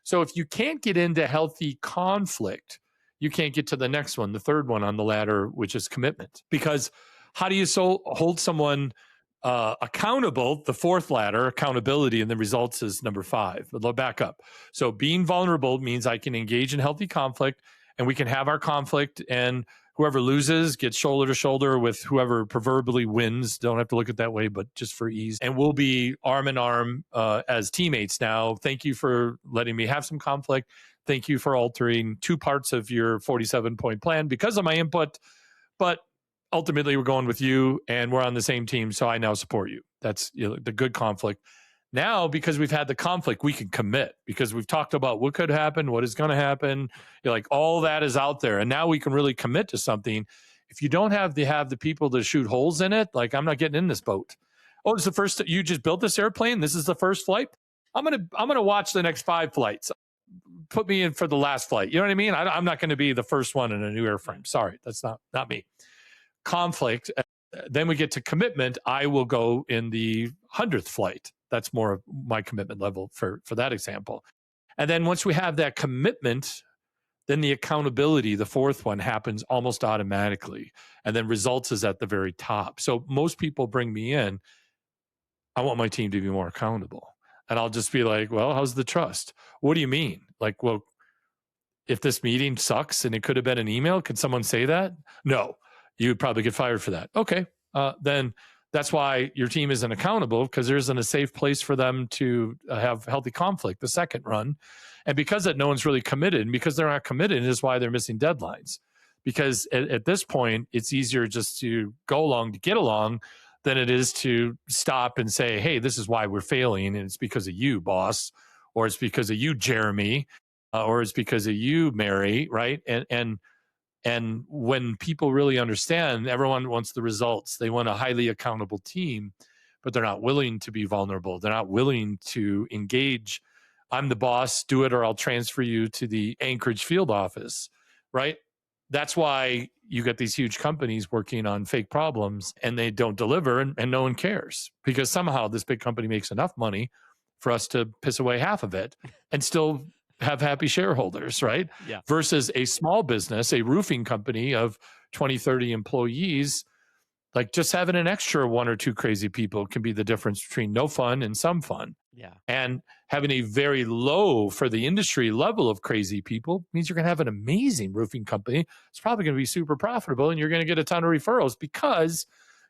S1: So if you can't get into healthy conflict, you can't get to the next one, the third one on the ladder, which is commitment. Because how do you hold someone accountable? The fourth ladder, accountability, and the results is number 5. But back up. So being vulnerable means I can engage in healthy conflict, and we can have our conflict, and whoever loses gets shoulder to shoulder with whoever proverbially wins. Don't have to look at it that way, but just for ease. And we'll be arm in arm as teammates now. Thank you for letting me have some conflict. Thank you for altering 2 parts of your 47-point plan because of my input. But ultimately, we're going with you, and we're on the same team, so I now support you. That's the good conflict. Now, because we've had the conflict, we can commit because we've talked about what could happen, what is going to happen. Like all that is out there. And now we can really commit to something. If you don't have the people to shoot holes in it, like, I'm not getting in this boat. Oh, it's the first, you just built this airplane. This is the first flight. I'm going to watch the next 5 flights. Put me in for the last flight. You know what I mean? I'm not going to be the first one in a new airframe. Sorry, that's not me. Conflict. Then we get to commitment. I will go in the 100th flight. That's more of my commitment level for that example. And then once we have that commitment, then the accountability, the fourth one, happens almost automatically. And then results is at the very top. So most people bring me in, I want my team to be more accountable. And I'll just be like, well, how's the trust? What do you mean? Like, well, if this meeting sucks and it could have been an email, could someone say that? No, you would probably get fired for that. Okay, then that's why your team isn't accountable, because there isn't a safe place for them to have healthy conflict the second run. And because that no one's really committed, and because they're not committed is why they're missing deadlines. Because at this point, it's easier just to go along to get along than it is to stop and say, hey, this is why we're failing. And it's because of you, boss, or it's because of you, Jeremy, or it's because of you, Mary, right? And when people really understand, everyone wants the results. They want a highly accountable team, but they're not willing to be vulnerable. They're not willing to engage. I'm the boss, do it, or I'll transfer you to the Anchorage field office, right? That's why you get these huge companies working on fake problems and they don't deliver, and no one cares, because somehow this big company makes enough money for us to piss away half of it and still have happy shareholders, right?
S2: Yeah.
S1: Versus a small business, a roofing company of 20, 30 employees, like just having an extra 1 or 2 crazy people can be the difference between no fun and some fun.
S2: Yeah.
S1: And having a very low for the industry level of crazy people means you're going to have an amazing roofing company. It's probably going to be super profitable, and you're going to get a ton of referrals because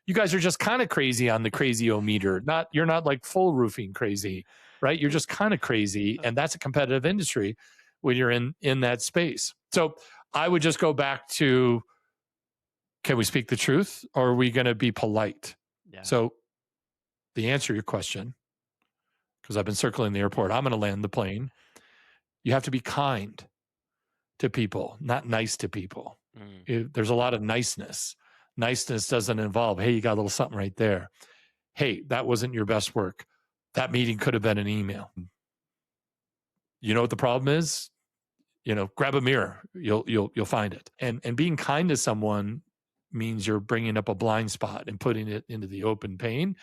S1: you guys are just kind of crazy on the crazy-o-meter. You're not like full roofing crazy, right? You're just kind of crazy, and that's a competitive industry when you're in that space. So I would just go back to, can we speak the truth, or are we going to be polite?
S2: Yeah.
S1: So the answer to your question, because I've been circling the airport, I'm going to land the plane. You have to be kind to people, not nice to people. There's a lot of niceness. Niceness doesn't involve, hey, you got a little something right there. Hey, that wasn't your best work. That meeting could have been an email. You know what the problem is? Grab a mirror. You'll find it. And being kind to someone means you're bringing up a blind spot and putting it into the open pane.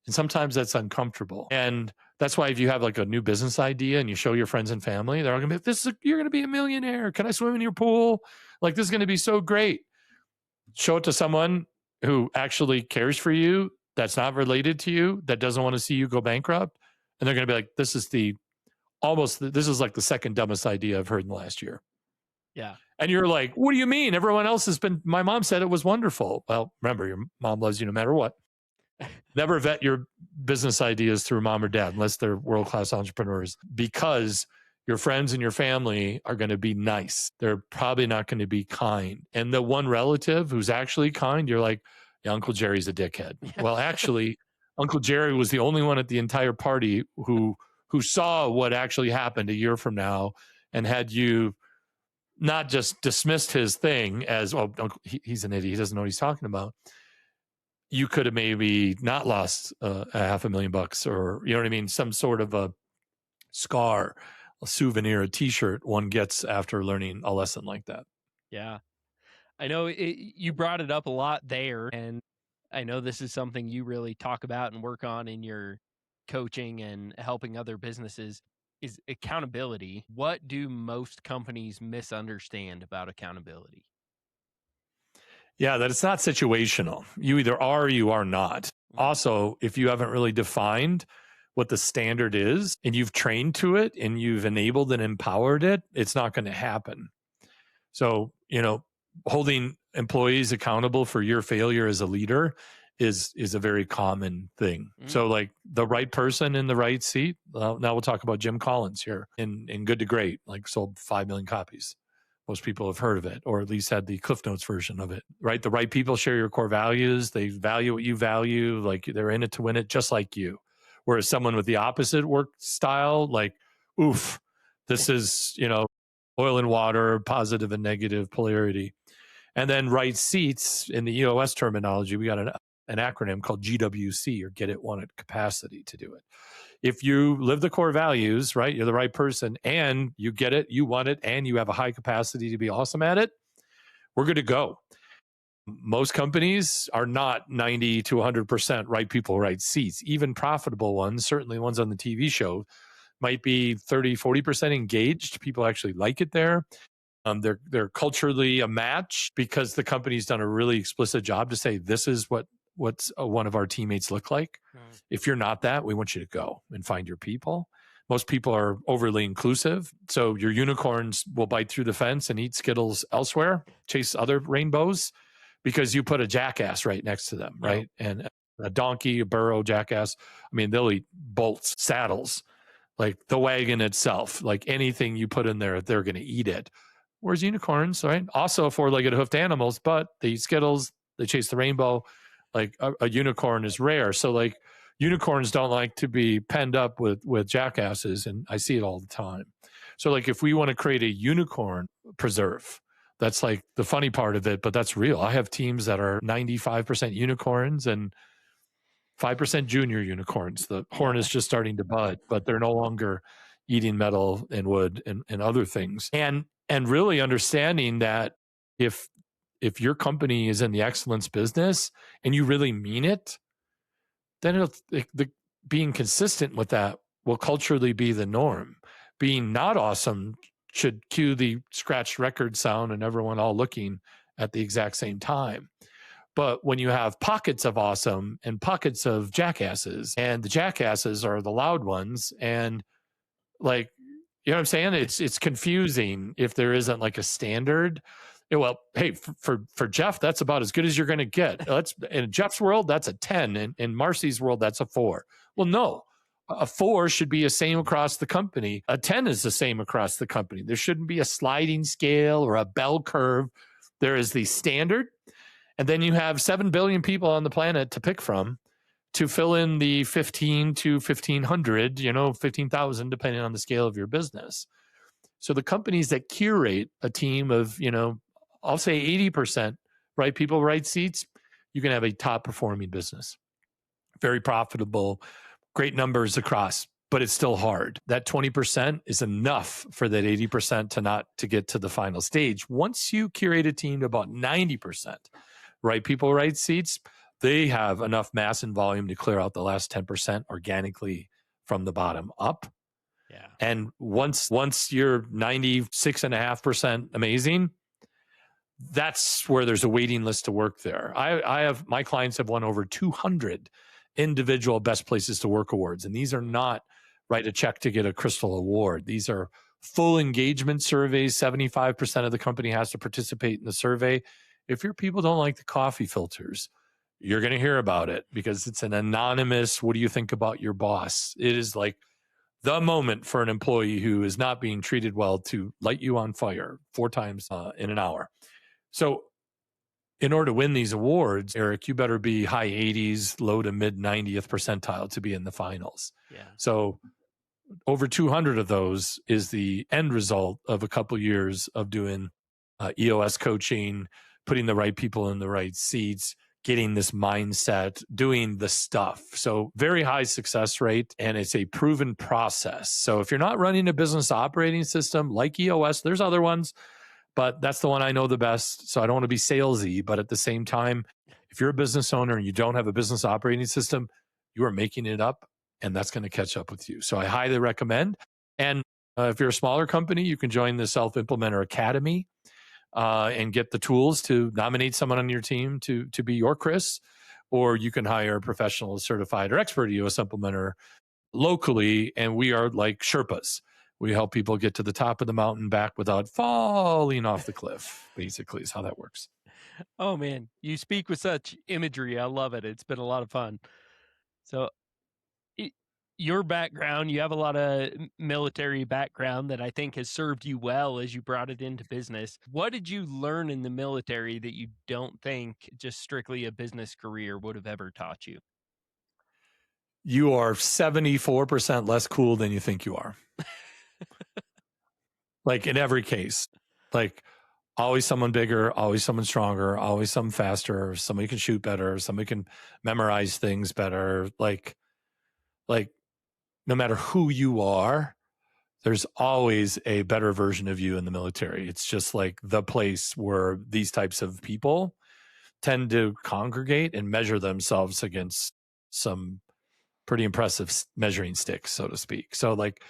S1: And sometimes that's uncomfortable. And that's why if you have like a new business idea and you show your friends and family, they're all going to be, you're going to be a millionaire. Can I swim in your pool? Like, this is going to be so great. Show it to someone who actually cares for you, that's not related to you, that doesn't want to see you go bankrupt. And they're going to be like, this is like the second dumbest idea I've heard in the last year.
S2: Yeah.
S1: And you're like, what do you mean? Everyone else my mom said it was wonderful. Well, remember, your mom loves you no matter what. Never vet your business ideas through mom or dad unless they're world-class entrepreneurs, because your friends and your family are going to be nice. They're probably not going to be kind. And the one relative who's actually kind, you're like, yeah, Uncle Jerry's a dickhead. Well, actually, Uncle Jerry was the only one at the entire party who saw what actually happened a year from now, and had you not just dismissed his thing as, oh, he's an idiot, he doesn't know what he's talking about, you could have maybe not lost $500,000, or, you know what I mean? Some sort of a scar, a souvenir, a t-shirt one gets after learning a lesson like that.
S2: Yeah. I know you brought it up a lot there, and I know this is something you really talk about and work on in your coaching and helping other businesses, is accountability. What do most companies misunderstand about accountability?
S1: Yeah, that it's not situational. You either are or you are not. Also, if you haven't really defined what the standard is and you've trained to it and you've enabled and empowered it, it's not going to happen. So, holding employees accountable for your failure as a leader is a very common thing. So, like, the right person in the right seat. Now we'll talk about Jim Collins here in Good to Great, like sold 5 million copies. Most people have heard of it, or at least had the Cliff Notes version of it, right? The right people share your core values. They value what you value. Like, they're in it to win it, just like you. Whereas someone with the opposite work style, like, oof, this is, oil and water, positive and negative polarity. And then right seats, in the EOS terminology, we got an acronym called GWC, or get it, want it, capacity to do it. If you live the core values, right, you're the right person, and you get it, you want it, and you have a high capacity to be awesome at it, we're good to go. Most companies are not 90 to 100% right people, right seats. Even profitable ones, certainly ones on the TV show, might be 30, 40% engaged. People actually like it there. They're culturally a match because the company's done a really explicit job to say, this is what's one of our teammates look like. If you're not that, we want you to go and find your people. Most people are overly inclusive. So your unicorns will bite through the fence and eat Skittles elsewhere, chase other rainbows, because you put a jackass right next to them, right? And a donkey, a burro, jackass, I mean, they'll eat bolts, saddles, like the wagon itself, like anything you put in there, they're going to eat it. Whereas unicorns, right? Also four-legged hoofed animals, but they eat Skittles, they chase the rainbow. Like a unicorn is rare. So, like, unicorns don't like to be penned up with jackasses, and I see it all the time. So, like, if we want to create a unicorn preserve, that's like the funny part of it, but that's real. I have teams that are 95% unicorns and 5% junior unicorns. The horn is just starting to bud, but they're no longer eating metal and wood and other things. And really understanding that if your company is in the excellence business and you really mean it, then being consistent with that will culturally be the norm. Being not awesome should cue the scratched record sound and everyone all looking at the exact same time. But when you have pockets of awesome and pockets of jackasses, and the jackasses are the loud ones, and, like, you know what I'm saying? It's confusing if there isn't like a standard. Well, hey, for Jeff, that's about as good as you're going to get. In Jeff's world, that's a 10. In Marcy's world, that's a 4. Well, no, a 4 should be the same across the company. A 10 is the same across the company. There shouldn't be a sliding scale or a bell curve. There is the standard. And then you have 7 billion people on the planet to pick from to fill in the 15 to 1,500, 15,000, depending on the scale of your business. So the companies that curate a team of, I'll say 80% right people, right seats, you can have a top performing business, very profitable, great numbers across, but it's still hard. That 20% is enough for that 80% to get to the final stage. Once you curate a team to about 90%, right people, right seats, they have enough mass and volume to clear out the last 10% organically from the bottom up.
S2: Yeah.
S1: And once you're 96.5% amazing, that's where there's a waiting list to work there. I have, my clients have won over 200 individual best places to work awards. And these are not write a check to get a crystal award. These are full engagement surveys. 75% of the company has to participate in the survey. If your people don't like the coffee filters, you're going to hear about it because it's an anonymous, what do you think about your boss? It is like the moment for an employee who is not being treated well to light you on fire 4 times in an hour. So in order to win these awards, Eric, you better be high 80s, low to mid 90th percentile to be in the finals.
S2: Yeah.
S1: So over 200 of those is the end result of a couple years of doing EOS coaching, putting the right people in the right seats, getting this mindset, doing the stuff. So very high success rate, and it's a proven process. So if you're not running a business operating system like EOS, there's other ones, but that's the one I know the best. So I don't want to be salesy, but at the same time, if you're a business owner and you don't have a business operating system, you are making it up, and that's going to catch up with you. So I highly recommend. And if you're a smaller company, you can join the Self-Implementer Academy and get the tools to nominate someone on your team to be your Chris, or you can hire a professional, certified, or expert EOS implementer locally, and we are like Sherpas. We help people get to the top of the mountain back without falling off the cliff, basically, is how that works.
S2: Oh, man. You speak with such imagery. I love it. It's been a lot of fun. So your background, you have a lot of military background that I think has served you well as you brought it into business. What did you learn in the military that you don't think just strictly a business career would have ever taught you?
S1: You are 74% less cool than you think you are. Like in every case, like always someone bigger, always someone stronger, always someone faster, somebody can shoot better, somebody can memorize things better. Like no matter who you are, there's always a better version of you in the military. It's just like the place where these types of people tend to congregate and measure themselves against some pretty impressive measuring sticks, so to speak. So like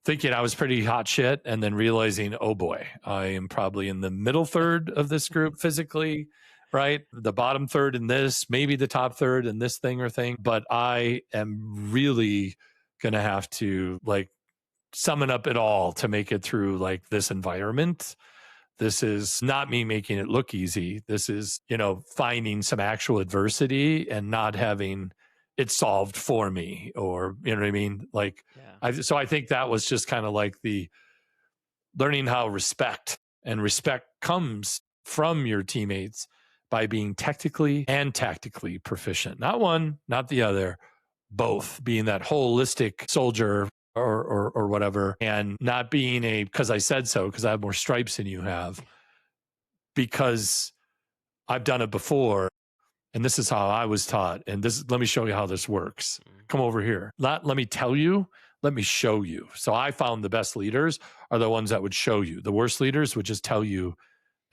S1: thinking I was pretty hot shit and then realizing, oh boy, I am probably in the middle third of this group physically, right? The bottom third in this, maybe the top third in this thing or thing. But I am really going to have to like summon up it all to make it through like this environment. This is not me making it look easy. This is, finding some actual adversity and not having it solved for me, or, you know what I mean? Like,
S2: Yeah.
S1: So I think that was just kind of like the learning how respect comes from your teammates by being technically and tactically proficient. Not one, not the other, both, being that holistic soldier or whatever, and not being because I said so, because I have more stripes than you have, because I've done it before. And this is how I was taught. And let me show you how this works. Come over here. Let me tell you, let me show you. So I found the best leaders are the ones that would show you. The worst leaders would just tell you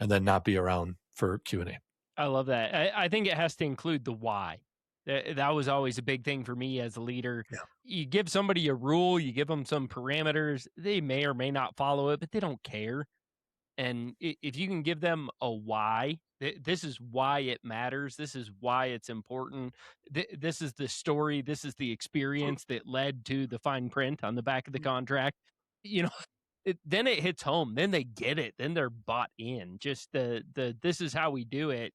S1: and then not be around for Q&A.
S2: I love that. I think it has to include the why. That was always a big thing for me as a leader.
S1: Yeah.
S2: You give somebody a rule, you give them some parameters, they may or may not follow it, but they don't care. And if you can give them a why, this is why it matters. This is why it's important. This is the story. This is the experience that led to the fine print on the back of the contract. Then it hits home. Then they get it. Then they're bought in. Just the this is how we do it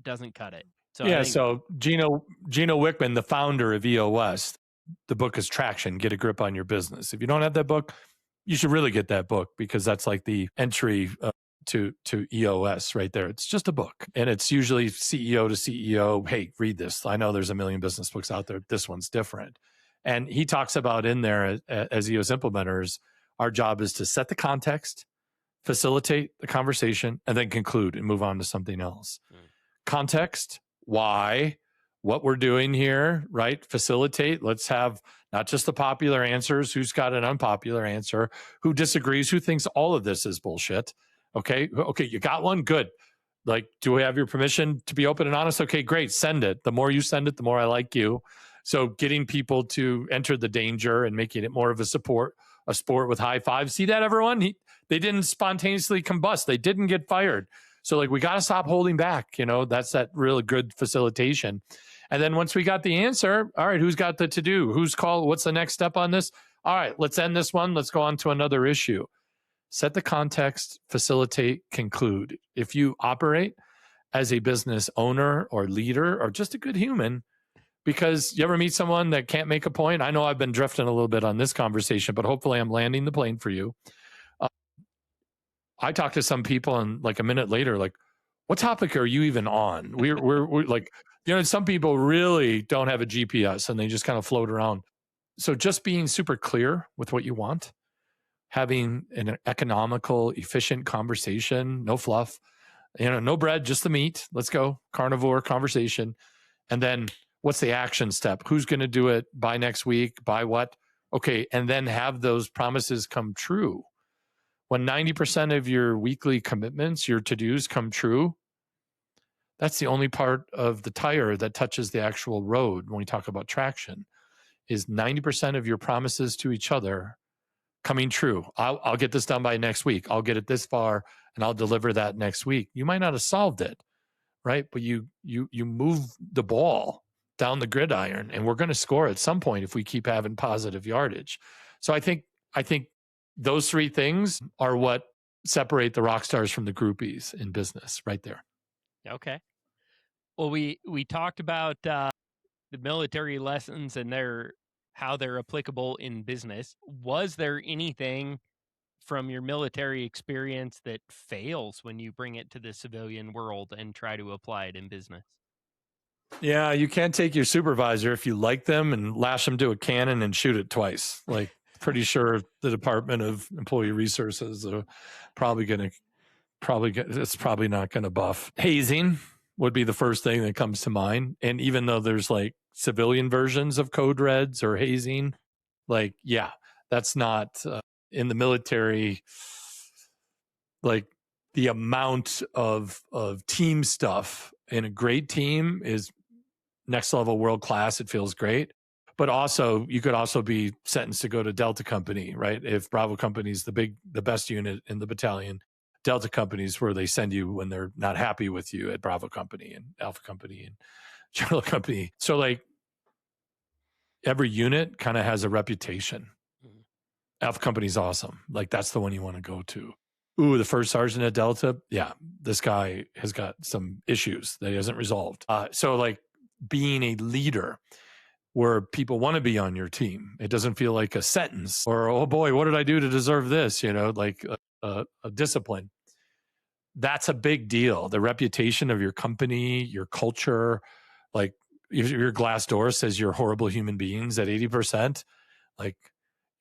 S2: doesn't cut it. So
S1: yeah. So Gino Wickman, the founder of EOS, the book is Traction. Get a Grip on Your Business. If you don't have that book, you should really get that book, because that's like the entry to EOS right there. It's just a book, and it's usually CEO to CEO. Hey, read this. I know there's a million business books out there. This one's different. And he talks about in there as EOS implementers, our job is to set the context, facilitate the conversation, and then conclude and move on to something else. Context, why what we're doing here, right? Facilitate. Let's have not just the popular answers, who's got an unpopular answer, who disagrees, who thinks all of this is bullshit. Okay, you got one? Good. Like, do we have your permission to be open and honest? Okay, great. Send it. The more you send it, the more I like you. So getting people to enter the danger and making it more of a sport with high fives. See that, everyone? They didn't spontaneously combust. They didn't get fired. So like, we got to stop holding back. That's that really good facilitation. And then once we got the answer, all right, who's got the to-do? Who's called? What's the next step on this? All right, let's end this one. Let's go on to another issue. Set the context, facilitate, conclude. If you operate as a business owner or leader or just a good human, because you ever meet someone that can't make a point? I know I've been drifting a little bit on this conversation, but hopefully I'm landing the plane for you. I talked to some people and like a minute later, like, what topic are you even on? We're like, some people really don't have a GPS and they just kind of float around. So just being super clear with what you want, having an economical, efficient conversation, no fluff, no bread, just the meat. Let's go. Carnivore conversation. And then what's the action step? Who's going to do it by next week? By what? Okay. And then have those promises come true. When 90% of your weekly commitments, your to-dos come true, that's the only part of the tire that touches the actual road when we talk about traction, is 90% of your promises to each other coming true. I'll get this done by next week. I'll get it this far and I'll deliver that next week. You might not have solved it, right? But you move the ball down the gridiron, and we're going to score at some point if we keep having positive yardage. So I think those three things are what separate the rock stars from the groupies in business right there.
S2: Okay. Well, we talked about the military lessons and how they're applicable in business. Was there anything from your military experience that fails when you bring it to the civilian world and try to apply it in business?
S1: Yeah, you can't take your supervisor if you like them and lash them to a cannon and shoot it twice. Like, pretty sure the Department of Employee Resources are it's probably not going to buff. Hazing would be the first thing that comes to mind. And even though there's like civilian versions of code reds or hazing, like, yeah, that's not in the military. Like, the amount of team stuff in a great team is next level, world class. It feels great. But also, you could also be sentenced to go to Delta Company, right? If Bravo Company is the best unit in the battalion, Delta Company is where they send you when they're not happy with you at Bravo Company and Alpha Company and Charlie Company. So like, every unit kind of has a reputation. Mm-hmm. Alpha Company's awesome. Like, that's the one you want to go to. Ooh, the first sergeant at Delta. Yeah, this guy has got some issues that he hasn't resolved. So like, being a leader where people want to be on your team. It doesn't feel like a sentence or, oh boy, what did I do to deserve this? Like a discipline. That's a big deal. The reputation of your company, your culture, like if your Glassdoor says you're horrible human beings at 80%, like,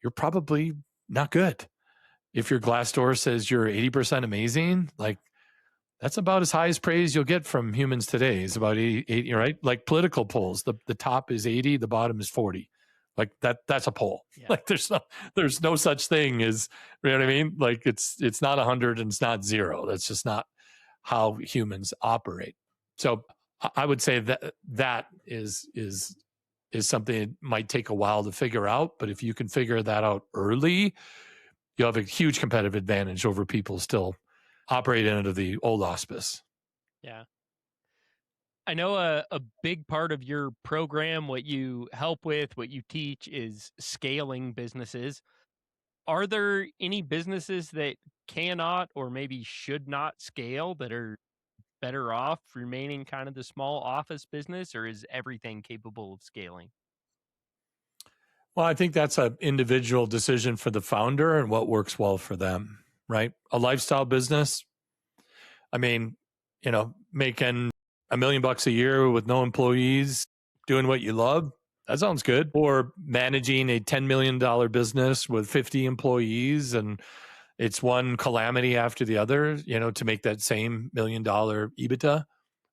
S1: you're probably not good. If your Glassdoor says you're 80% amazing, like, that's about as high as praise you'll get from humans today. It's about 80, right? Like political polls, the top is 80, the bottom is 40. Like that's a poll. Yeah. Like there's no such thing as, you know what I mean? Like it's not 100 and it's not 0. That's just not how humans operate. So I would say that is something that might take a while to figure out, but if you can figure that out early, you'll have a huge competitive advantage over people still operating under the old auspice.
S2: Yeah. I know a big part of your program, what you help with, what you teach, is scaling businesses. Are there any businesses that cannot or maybe should not scale that are better off remaining kind of the small office business, or is everything capable of scaling?
S1: Well, I think that's an individual decision for the founder and what works well for them, right? A lifestyle business, I mean, making $1 million a year with no employees, doing what you love, that sounds good. Or managing a $10 million business with 50 employees and it's one calamity after the other, to make that same $1 million EBITDA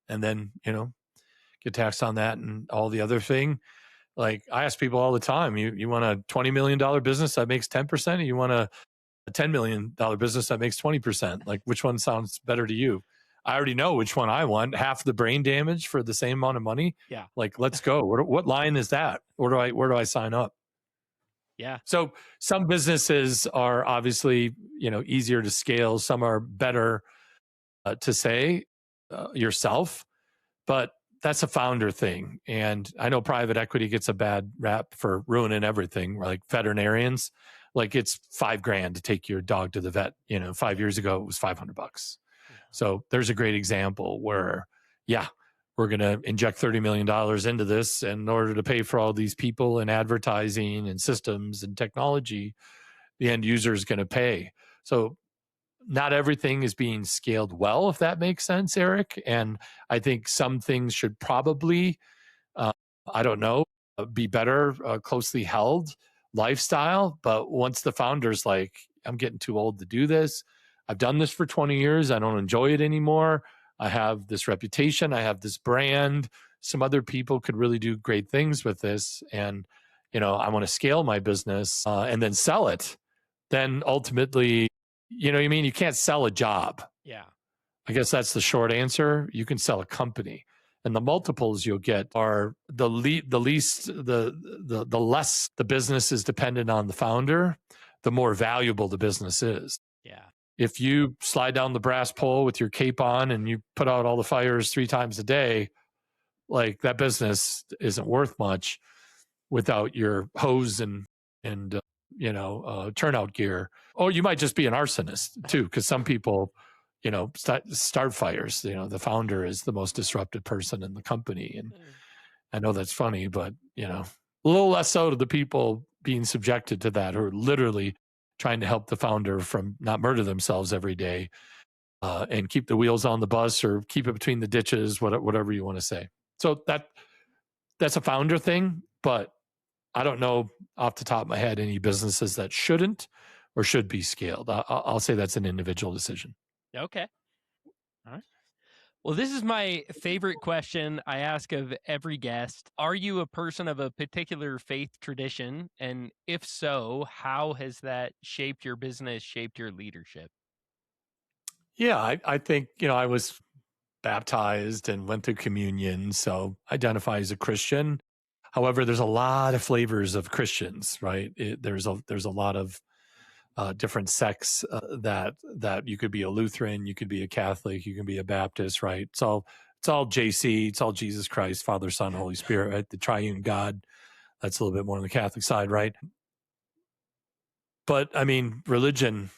S1: and then, get taxed on that and all the other thing. Like I ask people all the time, you want a $20 million business that makes 10%, or you want a $10 million business that makes 20%? Like, which one sounds better to you? I already know which one I want. Half the brain damage for the same amount of money.
S2: Yeah.
S1: Like, let's go. What line is that? Where do I sign up?
S2: Yeah.
S1: So some businesses are obviously, easier to scale. Some are better to say yourself, but that's a founder thing. And I know private equity gets a bad rap for ruining everything, like veterinarians. Like it's $5,000 to take your dog to the vet. 5 years ago, it was $500.
S2: Yeah.
S1: So there's a great example where, we're going to inject $30 million into this in order to pay for all these people and advertising and systems and technology. The end user is going to pay. So not everything is being scaled well, if that makes sense, Eric. And I think some things should probably, be better, closely held lifestyle. But once the founder's like, I'm getting too old to do this. I've done this for 20 years. I don't enjoy it anymore. I have this reputation. I have this brand. Some other people could really do great things with this. And, I want to scale my business and then sell it. Then ultimately, you can't sell a job.
S2: Yeah.
S1: I guess that's the short answer. You can sell a company, and the multiples you'll get are the less the business is dependent on the founder, the more valuable the business is.
S2: Yeah.
S1: If you slide down the brass pole with your cape on and you put out all the fires 3 times a day, like that business isn't worth much without your hose and turnout gear. Or you might just be an arsonist too, because some people, start fires. The founder is the most disruptive person in the company. And I know that's funny, but, a little less so to the people being subjected to that, who are literally trying to help the founder from not murder themselves every day and keep the wheels on the bus or keep it between the ditches, whatever you want to say. So that's a founder thing, but I don't know off the top of my head any businesses that shouldn't or should be scaled. I'll say that's an individual decision.
S2: Okay. All right. Well, this is my favorite question I ask of every guest. Are you a person of a particular faith tradition? And if so, how has that shaped your business, shaped your leadership?
S1: Yeah, I think, I was baptized and went through communion, so identify as a Christian. However, there's a lot of flavors of Christians, right? There's a lot of different sects that you could be a Lutheran, you could be a Catholic, you can be a Baptist, right? So it's all JC, it's all Jesus Christ, Father, Son, Holy Spirit, right? The triune God. That's a little bit more on the Catholic side, right? But I mean, religion,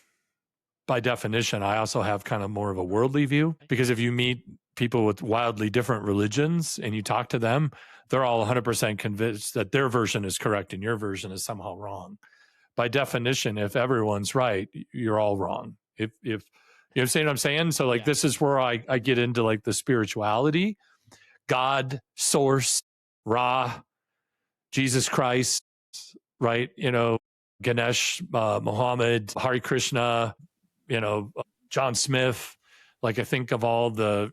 S1: by definition, I also have kind of more of a worldly view, because if you meet people with wildly different religions and you talk to them, they're all 100% convinced that their version is correct and your version is somehow wrong. By definition, if everyone's right, you're all wrong. If you understand what I'm saying? So like, This is where I get into like the spirituality, God, source, Ra, Jesus Christ, right? Ganesh, Muhammad, Hare Krishna, John Smith. Like I think of all the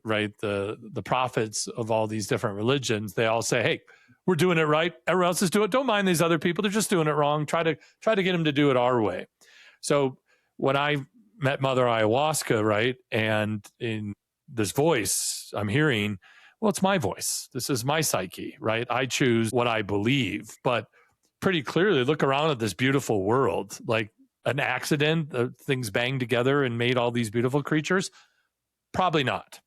S1: prophets of all these different religions, they all say, hey, we're doing it right. Everyone else is doing it. Don't mind these other people. They're just doing it wrong. Try to get them to do it our way. So when I met Mother Ayahuasca, right, and in this voice I'm hearing, well, it's my voice. This is my psyche, right? I choose what I believe, but pretty clearly look around at this beautiful world, like an accident, things banged together and made all these beautiful creatures. Probably not.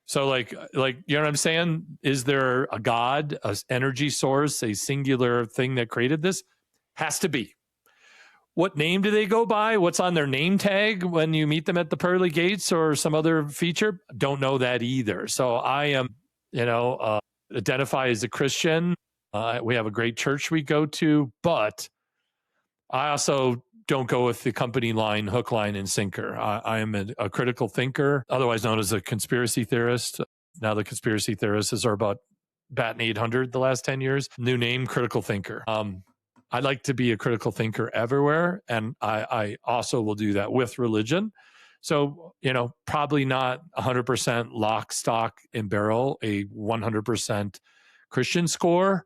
S1: So like, you know what I'm saying? Is there a God, an energy source, a singular thing that created this? Has to be. What name do they go by? What's on their name tag when you meet them at the pearly gates or some other feature? Don't know that either. So I am, identify as a Christian. We have a great church we go to, but I also don't go with the company line, hook, line, and sinker. I am a critical thinker, otherwise known as a conspiracy theorist. Now the conspiracy theorists are about batting 800 the last 10 years. New name, critical thinker. I like to be a critical thinker everywhere, and I also will do that with religion. So, probably not 100% lock, stock, and barrel, a 100% Christian score.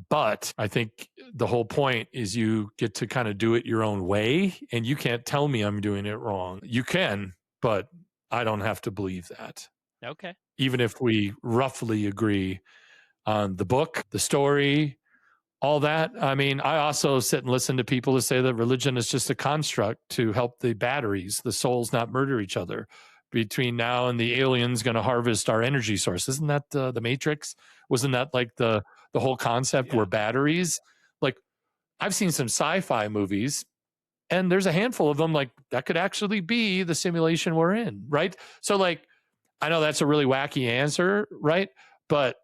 S1: But I think the whole point is you get to kind of do it your own way, and you can't tell me I'm doing it wrong. You can, but I don't have to believe that.
S2: Okay.
S1: Even if we roughly agree on the book, the story, all that. I mean, I also sit and listen to people who say that religion is just a construct to help the batteries, the souls, not murder each other. Between now and the aliens going to harvest our energy source. Isn't that the Matrix? Wasn't that like the whole concept were batteries? Like, I've seen some sci-fi movies, and there's a handful of them like that could actually be the simulation we're in, right? So like, I know that's a really wacky answer, right? But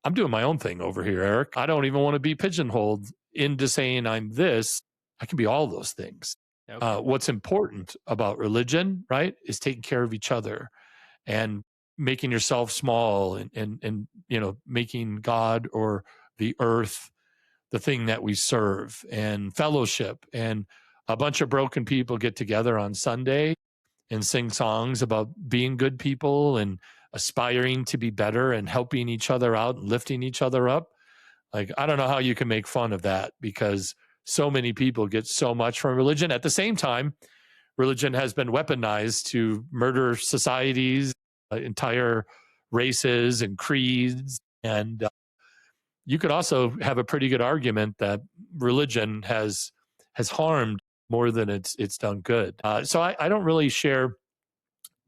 S1: I'm doing my own thing over here, Eric. I don't even want to be pigeonholed into saying I'm this. I can be all those things.
S2: Okay.
S1: What's important about religion, right, is taking care of each other and making yourself small and making God or the earth the thing that we serve, and fellowship. And a bunch of broken people get together on Sunday and sing songs about being good people and aspiring to be better and helping each other out and lifting each other up. Like, I don't know how you can make fun of that, because so many people get so much from religion. At the same time, religion has been weaponized to murder societies, entire races and creeds. And you could also have a pretty good argument that religion has harmed more than it's done good. So I don't really share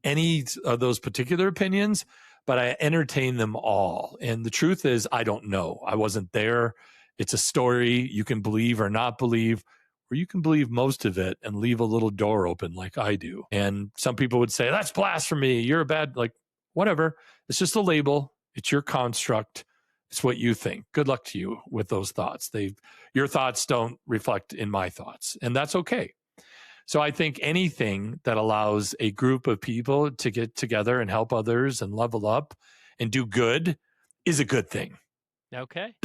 S1: any of those particular opinions, but I entertain them all. And the truth is, I don't know. I wasn't there. It's a story you can believe or not believe, or you can believe most of it and leave a little door open like I do. And some people would say, that's blasphemy. You're a bad, like, whatever. It's just a label. It's your construct. It's what you think. Good luck to you with those thoughts. Your thoughts don't reflect in my thoughts, and that's okay. So I think anything that allows a group of people to get together and help others and level up and do good is a good thing.
S2: Okay.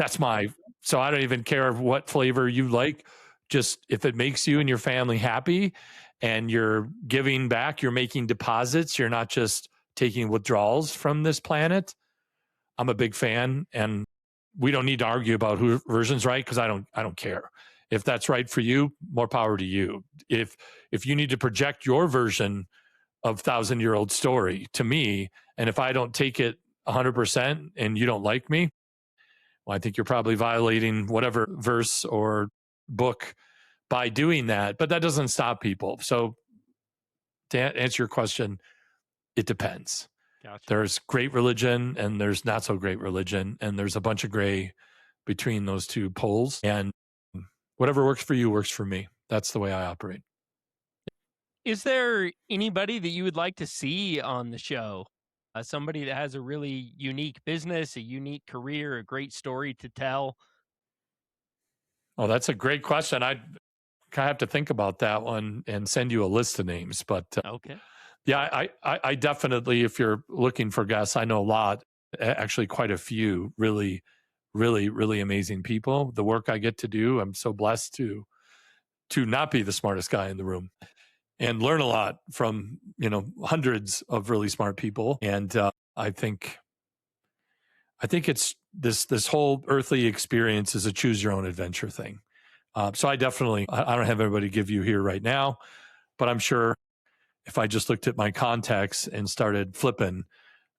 S1: So I don't even care what flavor you like. Just if it makes you and your family happy and you're giving back, you're making deposits, you're not just taking withdrawals from this planet, I'm a big fan. And we don't need to argue about who version's right, because I don't care. If that's right for you, more power to you. If you need to project your version of 1,000-year-old story to me, and if I don't take it 100% and you don't like me, well, I think you're probably violating whatever verse or book by doing that. But that doesn't stop people. So to answer your question, it depends.
S2: Gotcha.
S1: There's great religion and there's not so great religion, and there's a bunch of gray between those two poles. And whatever works for you works for me. That's the way I operate.
S2: Is there anybody that you would like to see on the show? Somebody that has a really unique business, a unique career, a great story to tell?
S1: Oh, that's a great question. I have to think about that one and send you a list of names. But
S2: Okay.
S1: yeah, I definitely, if you're looking for guests, I know a lot, actually quite a few really, really, really amazing people. The work I get to do, I'm so blessed to not be the smartest guy in the room and learn a lot from, hundreds of really smart people. And I think it's this whole earthly experience is a choose your own adventure thing. So I don't have anybody to give you here right now, but I'm sure if I just looked at my contacts and started flipping,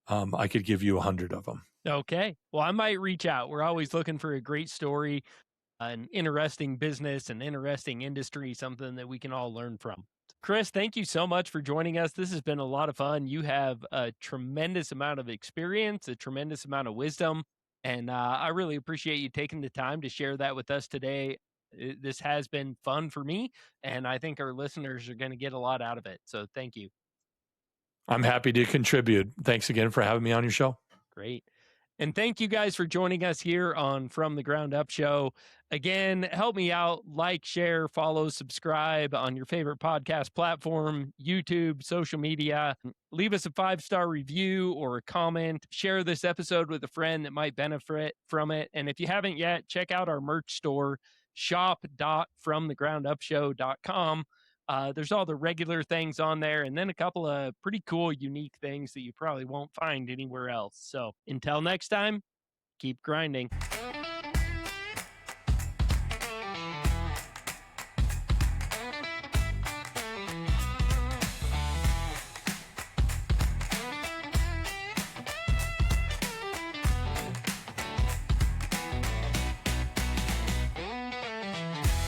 S1: I could give you 100 of them.
S2: Okay. Well, I might reach out. We're always looking for a great story, an interesting business, an interesting industry, something that we can all learn from. Chris, thank you so much for joining us. This has been a lot of fun. You have a tremendous amount of experience, a tremendous amount of wisdom, and I really appreciate you taking the time to share that with us today. This has been fun for me, and I think our listeners are going to get a lot out of it. So thank you.
S1: I'm happy to contribute. Thanks again for having me on your show.
S2: Great. And thank you guys for joining us here on From the Ground Up Show. Again, help me out, like, share, follow, subscribe on your favorite podcast platform, YouTube, social media. Leave us a 5-star review or a comment. Share this episode with a friend that might benefit from it. And if you haven't yet, check out our merch store, shop.fromthegroundupshow.com. There's all the regular things on there, and then a couple of pretty cool, unique things that you probably won't find anywhere else. So until next time, keep grinding.